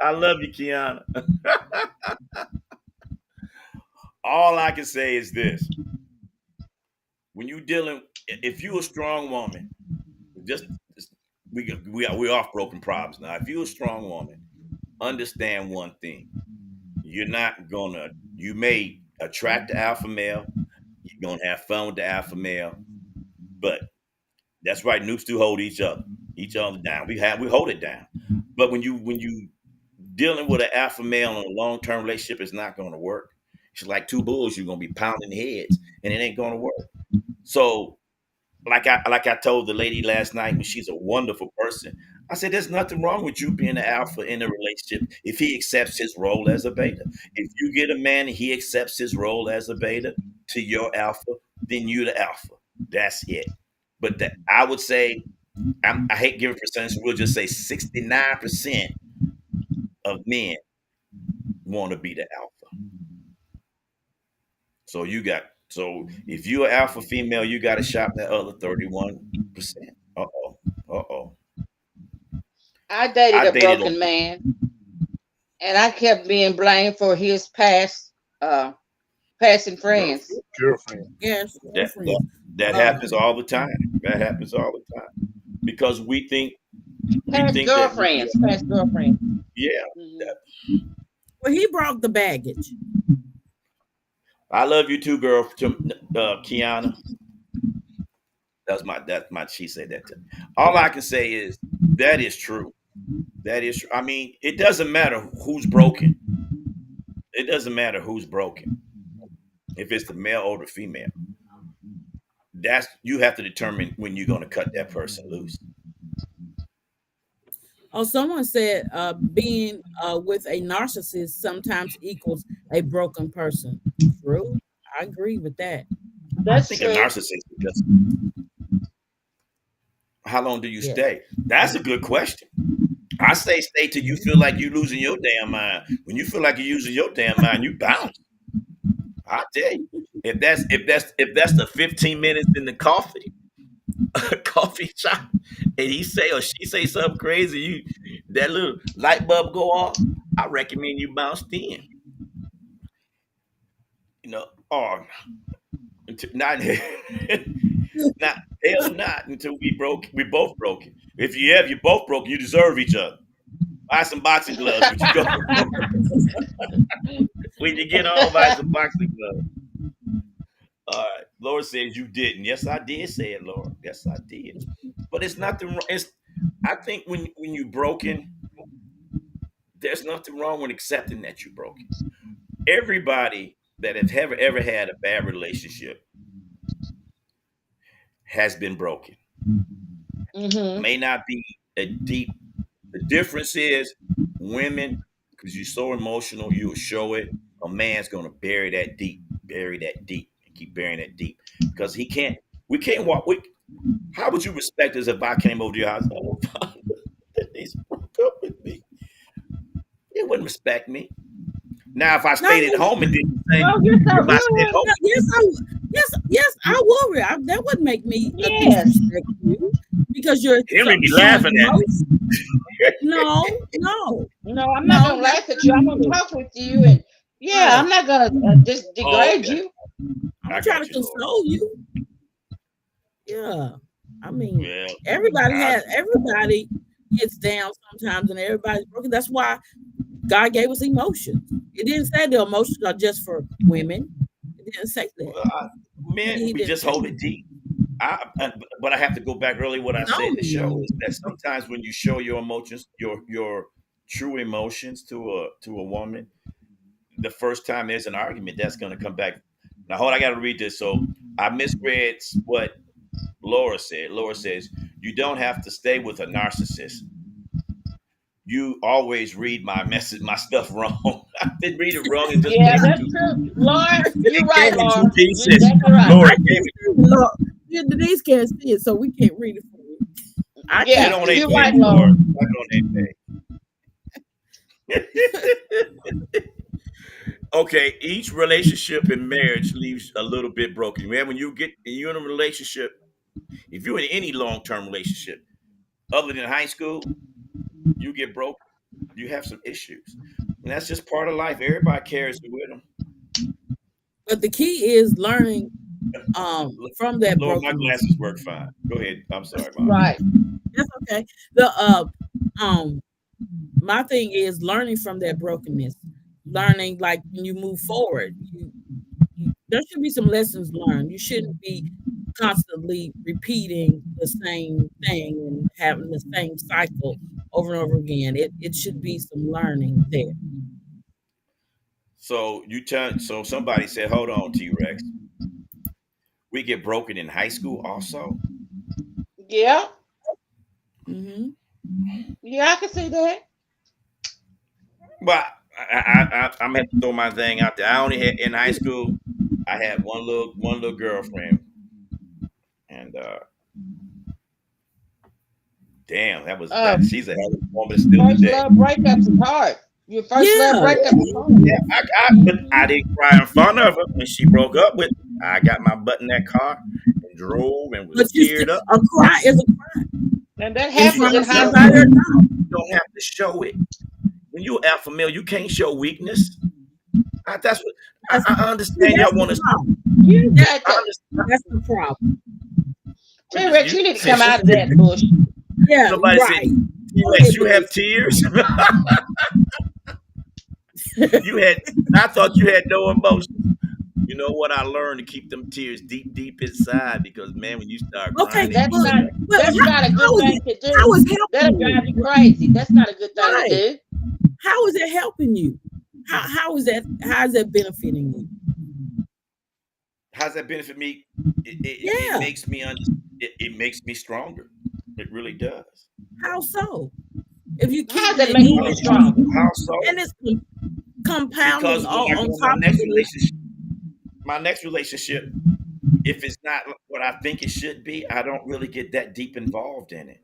I love you, Kiana. All I can say is this: when you if you're a strong woman, we're off broken problems now. If you're a strong woman, understand one thing: you may attract the alpha male, you're gonna have fun with the alpha male, but that's right, noobs do hold each other down. We hold it down. But when you dealing with an alpha male in a long-term relationship, it's not gonna work. It's like two bulls, you're gonna be pounding heads, and it ain't gonna work. So like I told the lady last night, when she's a wonderful person, I said, there's nothing wrong with you being an alpha in a relationship if he accepts his role as a beta. If you get a man and he accepts his role as a beta to your alpha, then you're the alpha. That's it. But I would say, I hate giving percentage, we'll just say 69% of men want to be the alpha. So if you're an alpha female, you got to shop that other 31%. Uh oh. Uh oh. I dated I a dated a broken man, and I kept being blamed for his uh passing friends. Girlfriend, girlfriend. Yes, that girlfriends. that Uh, happens all the time. That happens all the time because we Past think that girlfriends, past girlfriends. yeah. Hmm. well, he brought the baggage. I love you too, girl. Kiana. That's my. She said that to me. All I can say is that is true. That is true. I mean, it doesn't matter who's broken. It doesn't matter who's broken. If it's the male or the female, that's you have to determine when you're going to cut that person loose. Oh, someone said being with a narcissist sometimes equals a broken person. True. I agree with that. I That's think a true. narcissist is just how long do you Yes. stay? That's a good question. I say stay till you feel like you're losing your damn mind. When you feel like you're using your damn mind, you bounce. I tell you, if that's the 15 minutes in the coffee coffee shop, and he say or she say something crazy, that little light bulb go off. I recommend you bounce in. Or not, not hell, not until we broke. We both broken. If you both broken, you deserve each other. Buy some boxing gloves when you go. When you get home, buy some boxing gloves. All right. Laura says you didn't. Yes, I did say it, Laura. Yes, I did. But it's nothing wrong. I think when you're broken, there's nothing wrong with accepting that you're broken. Everybody that has ever had a bad relationship has been broken. Hmm. May not be a deep. The difference is women, because you're so emotional, you'll show it. A man's gonna bury that deep, and keep burying that deep because he can't. We can't walk. How would you respect us if I came over to your house? Oh, Denise broke up with me. You wouldn't respect me. Now, if I No, stayed at home and did the same, Oh, you're so if I stayed at rude. home, yes, I worry. That would make me Yes. disrespect you because you're Henry be showing laughing at me. emotion. No, no, No, I'm not no, gonna that's laugh at you. not I'm gonna true. talk with you, and yeah, I'm Right. not gonna just Oh, degrade okay. you. I'm I gonna try to got you, Lord. console you. Yeah. I mean, Well, I, everybody gets down sometimes and everybody's broken. That's why God gave us emotions. It didn't say the emotions are just for women. It didn't say that. well, men, He we didn't just say hold that. it deep. But I have to go back early. What I said in the show No. is that sometimes when you show your emotions, your true emotions to a woman, the first time there's an argument, that's going to come back. Now, hold, I got to read this. So I misread what Laura said. Laura says you don't have to stay with a narcissist. You always read my message, my stuff wrong. I didn't read it wrong. It just Yeah, came in that's two. true. Laura, you're It right, came in two Laura. You're pieces. exactly right. Laura, I it came can't in, see it. Look, Denise can't see it, so we can't read it for you. I put it Yeah, can't on a see you're it. right, page, Laura. Laura. Put it on a page. Okay, each relationship in marriage leaves a little bit broken. Man, when you're in a relationship, if you're in any long-term relationship, other than high school, you get broken. You have some issues. And that's just part of life. Everybody carries it with them. But the key is learning from that Lord, my brokenness. glasses work fine. Go ahead. I'm sorry, Mom. Right. That's okay. The um my thing is learning from that brokenness. Learning like when you move forward, there should be some lessons learned. You shouldn't be constantly repeating the same thing and having the same cycle over and over again. It should be some learning there. So somebody said, hold on, T-Rex. We get broken in high school also? Yeah. Hmm. Yeah, I can see that. But I'm gonna have to throw my thing out there. I only had in high school, I had one little girlfriend, and damn, that was Uh, that. She's a hell of a woman still First today. love breakups is hard. Your first love Yeah. breakup. Yeah, but I didn't cry in front of her when she broke up with me. I got my butt in that car and drove and was But you still teared up. a cry is a cry And that in But you happens front in of don't high show somebody or it. school. not. You don't have to show it. When you're alpha male, you can't show weakness. That's what That's I see, understand. that's Y'all the want to. problem. You That got I to. understand. that's the problem. T Rex, you need to come out of that bush. Yeah, Nobody said, right. Go T-Rex, ahead, you have Denise. tears. You had. I thought you had no emotion. You know what? I learned to keep them tears deep, deep inside because man, when you start Okay, crying, they That's be not stuck. that's not a good how is thing it to how do. is helping That'll drive you you? crazy. That's not a good thing to Right. do. How is it helping you? How is that benefiting you? How's that benefit me? It Yeah. makes me it makes me stronger. It really does. How so? If you How keeping does that it make in you stronger? How so? and it's compounding Because when I go on in my top of next it. relationship, if it's not what I think it should be, I don't really get that deep involved in it.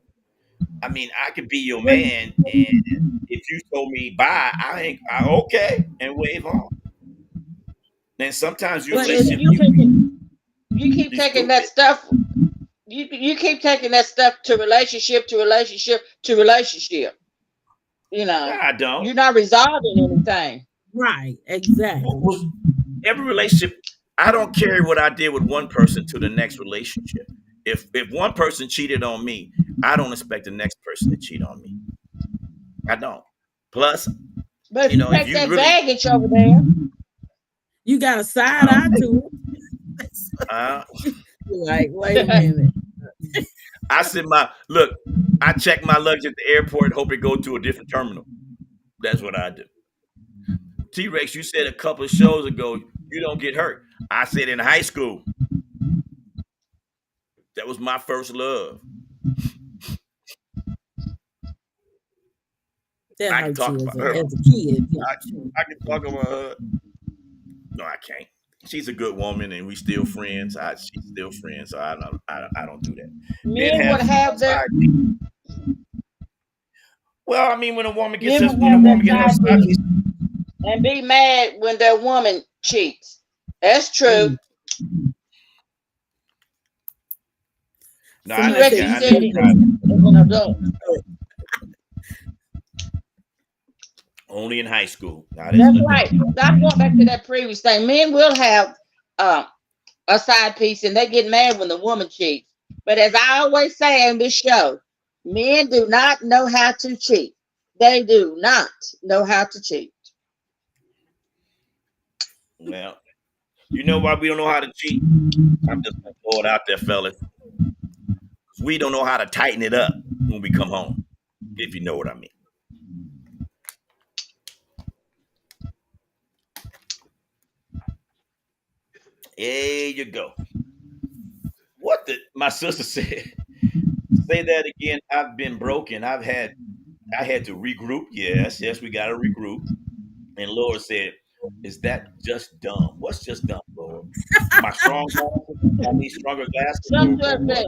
I mean, I could be your Well, man, and if you told me bye, okay and wave off. Then sometimes your but See, it's relationship you keep you taking that stupid. stuff. You keep taking that stuff to relationship to relationship to relationship. You No, know, I don't. you're not resolving anything. right, What exactly. was every relationship? I don't carry what I did with one person to the next relationship. If one person cheated on me, I don't expect the next person to cheat on me. I don't. Plus, But if you if take you that really, baggage over there, You got a side I don't eye take. to it. Uh, You're like, wait a minute. I said my look. I check my luggage at the airport and hope it go to a different terminal. That's what I do. T Rex, you said a couple of shows ago you don't get hurt. I said in high school that was my first love. That I can hurt talk you about her. as a kid. Yeah, I, sure. I can talk about her. No, I can't. She's a good woman, and we still friends. She's still friends, so I don't do that. Men men would have have their side piece. Well, I mean, men would when a have their woman get her side side piece piece, and be mad when their woman cheats. That's true. Mm. no, T Somebody Rex, said you I you said never just it tried it. as an adult. Only in high school, not as That's an right. adult. I'm going back to that previous thing. Men will have uh, a side piece and they get mad when the woman cheats. But as I always say on this show, men do not know how to cheat. They do not know how to cheat. Well, you know why we don't know how to cheat? I'm just gonna throw it out there, fellas. 'Cause we don't know how to tighten it up when we come home. If you know what I mean. There you go. What the? My sister said. Say that again. I've been broken. I had to regroup. Yes, yes, we got to regroup. And Laura said, "Is that just dumb? What's just dumb, Laura? My strong glasses? I need stronger glasses, or Sometimes what?"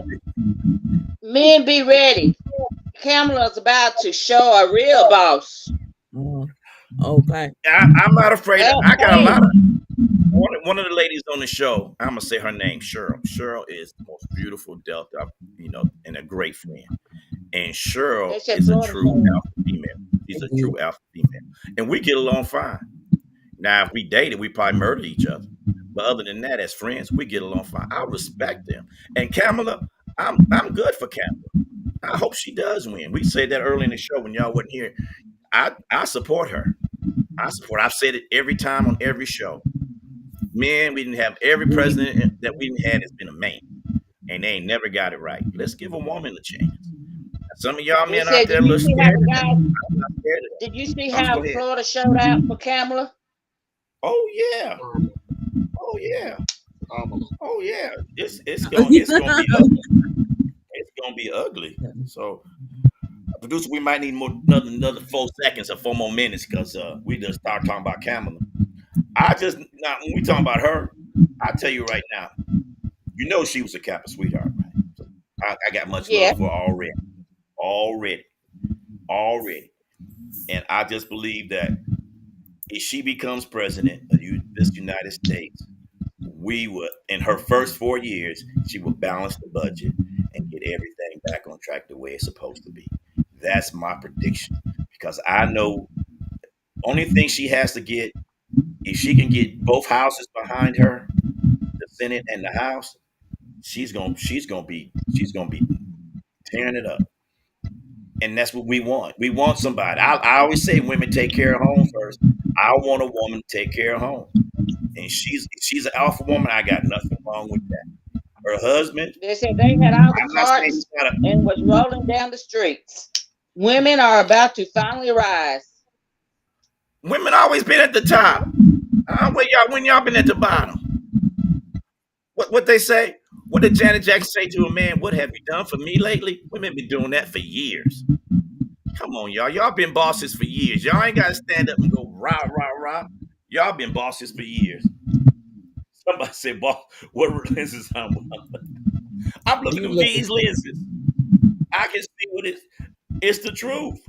men be ready. Kamala's about to show a real boss. Oh, okay. I'm not afraid. I got a Hey, lot of one of the ladies on the show. I'm gonna say her name, Cheryl. Cheryl is the most beautiful Delta, and a great friend. And Cheryl they said is a Florida true man. alpha female. She's They a did. true alpha female, and we get along fine. Now, if we dated, we probably murder each other. But other than that, as friends, we get along fine. I respect them. And Kamala, I'm good for Kamala. I hope she does win. We said that early in the show when y'all wasn't here. I support her. I've said it every time on every show. Man, we didn't have every president that we didn't had has been a man, and they ain't never got it right. Let's give a woman a chance. Some of y'all They men out said, there a did you little see how scared the of that. guy? I'm not scared of Did you see that. Go how ahead. Florida showed out for Kamala? Oh yeah. Phenomenal, Oh yeah. phenomenal. Oh yeah. It's gonna be ugly. It's gonna be ugly. So, producer, we might need another 4 seconds or 4 more minutes because we just start talking about Kamala. I just now when we talking about her, I tell you right now, she was a Kappa sweetheart, right? So I got much Yeah. love for her already, already, already, and I just believe that if she becomes president of this United States, we would, in her first 4 years, she will balance the budget and get everything back on track the way it's supposed to be. That's my prediction because I know only thing she has to get, if she can get both houses behind her, the Senate and the House, she's gonna be tearing it up. And that's what we want. We want somebody. I always say women take care of home first. I want a woman to take care of home. And she's an alpha woman. I got nothing wrong with that. Her husband, They said they had all the I'm not saying he's carts not a and was rolling down the streets. Women are about to finally rise. women always been at the top. When y'all been at the bottom? What they say? What did Janet Jackson say to a man? What have you done for me lately? Women been doing that for years. Come on, y'all. Y'all been bosses for years. Y'all ain't got to stand up and go rah, rah, rah. Y'all been bosses for years. Somebody said, boss, what lenses I'm looking You through looking these lenses. I can see what it's the truth.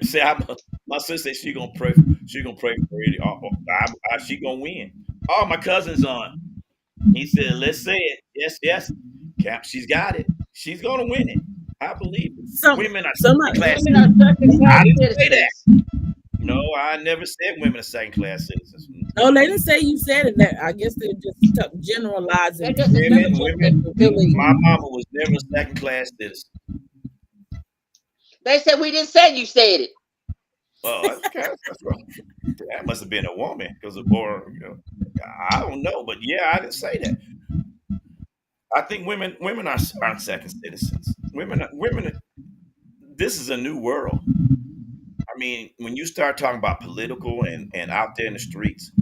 Say, my sister said she gonna pray. She gonna pray for it. She gonna win. All my cousins on. He said, "Let's say it. Yes, yes. Cap, she's got it. She's gonna win it. I believe it. some Women are second somebody class Women are citizens. second I class didn't say that. citizens. No, I never said women are second class citizens. no, they didn't say you said it. That I guess they're just generalizing. They're just a Women, double check women. that Really, My mama was never a second class citizen. they said we didn't say you said it. Oh, that's right. That must have been a woman, or I don't know, but yeah, I didn't say that. I think women aren't second citizens. Women. This is a new world. I mean, when you start talking about political and out there in the streets,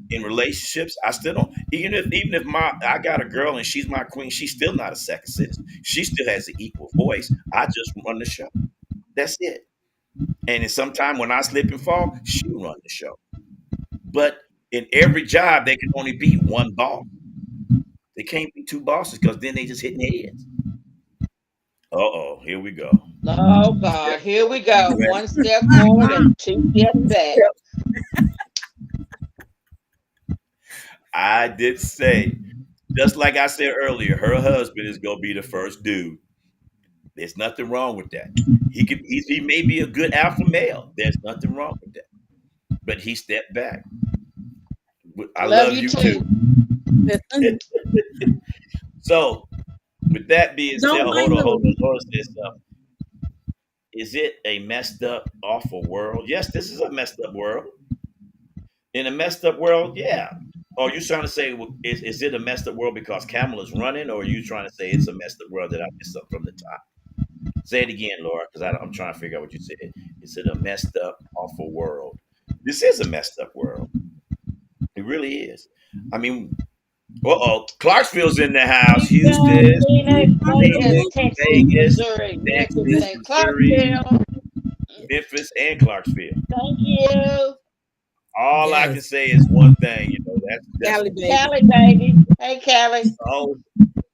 in relationships, I still don't. Even if I got a girl and she's my queen, she's still not a second citizen. She still has an equal voice. I just run the show. That's it. And sometime when I slip and fall, she run the show. But in every job, there can only be one boss. They can't be two bosses because then they just hitting heads. Uh-oh, here we go. Oh Step- God, here we You go. ready? One step forward and two steps back. I did say, just like I said earlier, her husband is gonna be the first dude. There's nothing wrong with that. He may be a good alpha male. There's nothing wrong with that. But he stepped back. I Love love you you too. too. So with that being said, don't blame hold them. on. Lord says something. Is it a messed up, awful world? Yes, this is a messed up world. In a messed up world, yeah. Or you trying to say, is it a messed up world because Kamala's running, or are you trying to say it's a messed up world that I messed up from the top? Say it again, Laura, because I'm trying to figure out what you said. Is it a messed up, awful world? This is a messed up world. It really is. I mean, Clarksville's in the house. Houston, Houston, Phoenix, Vegas, Phoenix, Texas, Vegas, Missouri, Memphis, Texas, St. Missouri, Clarksville. Memphis, and Clarksville. Thank you. All I can Yes, say is one thing, that's Cali baby, Cali, baby. Hey, Cali. oh,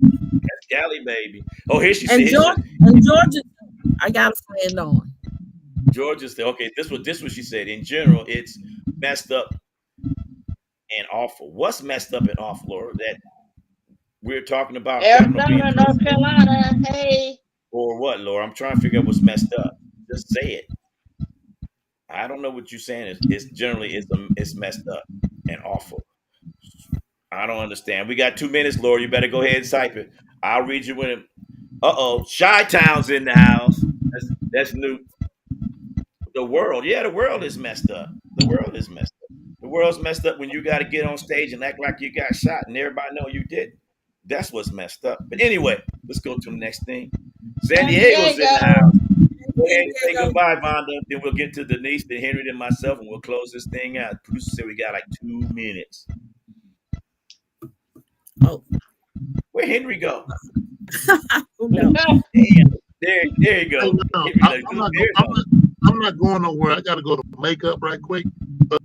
that's Cali, baby. Oh, here she and says Georgia. I got a friend on. Georgia said, okay, this what she said. In general, it's messed up and awful. What's messed up and awful, Laura? That we're talking about Kamala being Arizona, North president, Carolina. Hey. or what, Laura? I'm trying to figure out what's messed up. Just say it. I don't know what you're saying. It's messed up and awful. I don't understand. We got 2 minutes, Laura. You better go ahead and type it. I'll read you when it. Chi-Town's in the house. That's new. The world, yeah, the world is messed up. The world is messed up. The world's messed up when you got to get on stage and act like you got shot and everybody know you didn't. That's what's messed up. But anyway, let's go to the next thing. San San Diego's in the Diego. house. Go ahead San and say Diego. goodbye, Vonda. Then we'll get to Denise, then Henry, then myself, and we'll close this thing out. Producer said we got like 2 minutes. Oh, Where Henry go? who knows? Damn. There you Hey, go. no, Henry I, let I'm go. not. There's I'm not going nowhere. I got to go to makeup right quick. But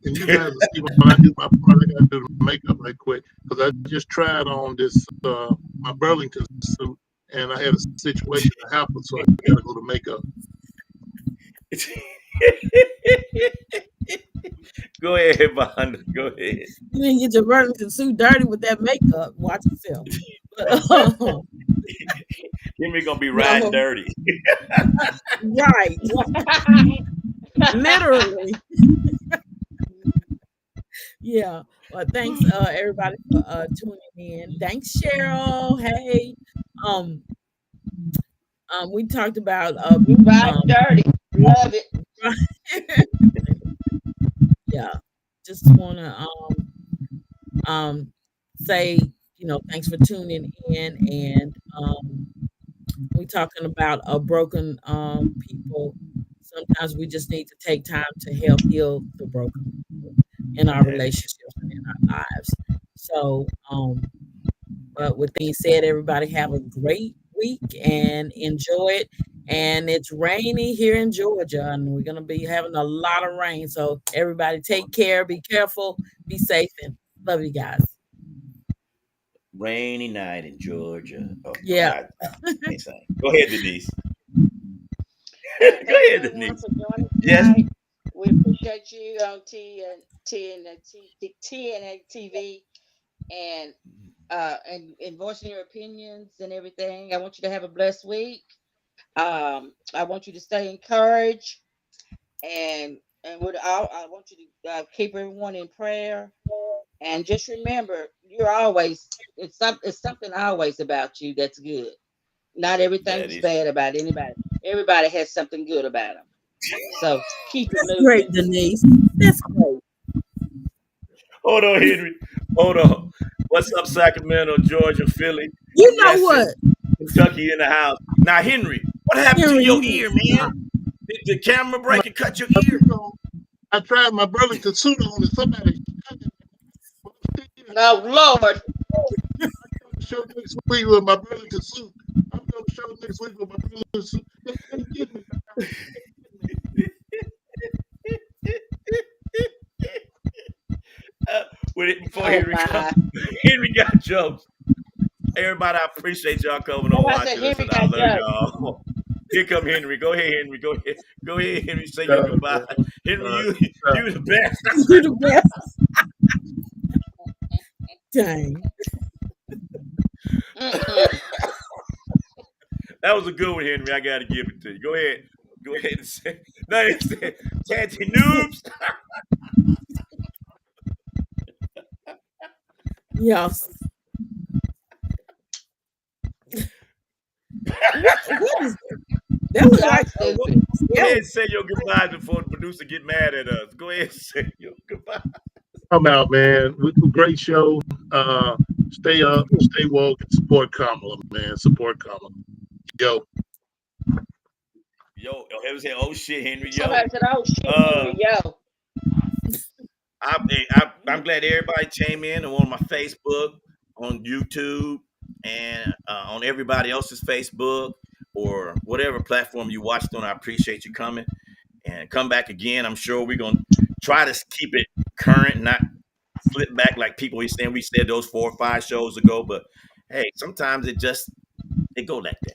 and you guys will see when I do my part. I got to do the makeup right quick because I just tried on this my Burlington suit and I had a situation that happened, so I got to go to makeup. Go ahead, Vonda. Go ahead. You didn't get your Burlington suit dirty with that makeup. Watch yourself. But, Henry gonna be riding no, dirty. right. Literally. Yeah. Well, thanks everybody for tuning in. Thanks, Cheryl. Hey. Um we talked about You right um dirty. Love it. yeah. Just wanna um say, thanks for tuning in, and we talking about a broken people. Sometimes we just need to take time to help heal the broken people in our That is relationships and in our lives. So but with being said, everybody have a great week and enjoy it. And it's rainy here in Georgia, and we're gonna be having a lot of rain. So everybody take care, be careful, be safe, and love you guys. rainy night in Georgia. Oh, Yeah. I can't sing. Go ahead, Denise. Go Thank you ahead, everyone Denise. for joining Yes. tonight. We appreciate you on TNA TV and voicing your opinions and everything. I want you to have a blessed week. I want you to stay encouraged and with all, I want you to keep everyone in prayer. And just remember, it's something always about you that's good. Not everything That is is bad about anybody. Everybody has something good about them. So keep it That's great, moving. Denise. That's great. Hold on, Henry. Hold on. What's up, Sacramento, Georgia, Philly? You know Yes, what, and Kentucky in the house. Now, Henry, what happened to Henry, your you need ear, to stop. man? Did the camera My break and cut your ear? suit on. I tried my Burlington suit on and somebody shot it. But still, Oh Lord. I'm gonna show next week with my Burlington suit. I'm gonna show next week with my Burlington suit. They can't get me. They can't get me. Uh, before Oh Henry come, my. Henry got jokes. Everybody, I appreciate y'all coming on Somebody said watching us, Henry and I got love jokes. y'all. Here come Henry. Go ahead, Henry. Go ahead. Go ahead, Henry. Say your God, goodbye. man. Henry, God, you the best. You the best. Dang. Mm-mm. That was a good one, Henry. I got to give it to you. Go ahead. Go ahead and say. No, it said, Tanty Noobs. Yes. What is that? Look Y'all like Go stupid. go ahead skeleton. and say your goodbyes before the producer get mad at us. Go ahead and say your goodbye. I'm out, man. Great show. Stay up, stay woke, and support Kamala, man. Support Kamala. Yo, Yo, it was saying, oh shit, Henry, yo. Somebody said, "Oh shit, Uh, Henry, yo." I'm glad everybody came in on my Facebook, on YouTube, and on everybody else's Facebook or whatever platform you watched on. I appreciate you coming and come back again. I'm sure we're gonna try to keep it current, not slip back like people we saying we said those 4 or 5 shows ago. But hey, sometimes it go like that.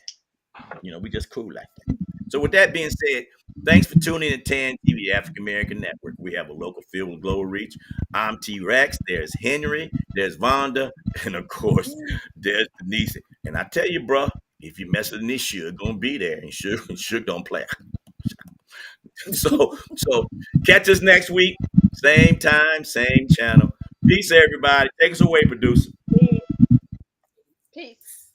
We just cool like that. So with that being said, thanks for tuning in to TAN TV, African American Network. We have a local feel and global reach. I'm T Rex. There's Henry. There's Vonda, and of course, there's Denise. And I tell you, bro, if you mess with this, Suge gonna be there, and Suge don't play. So catch us next week, same time, same channel. Peace, everybody. Take us away, producer. Peace. Peace.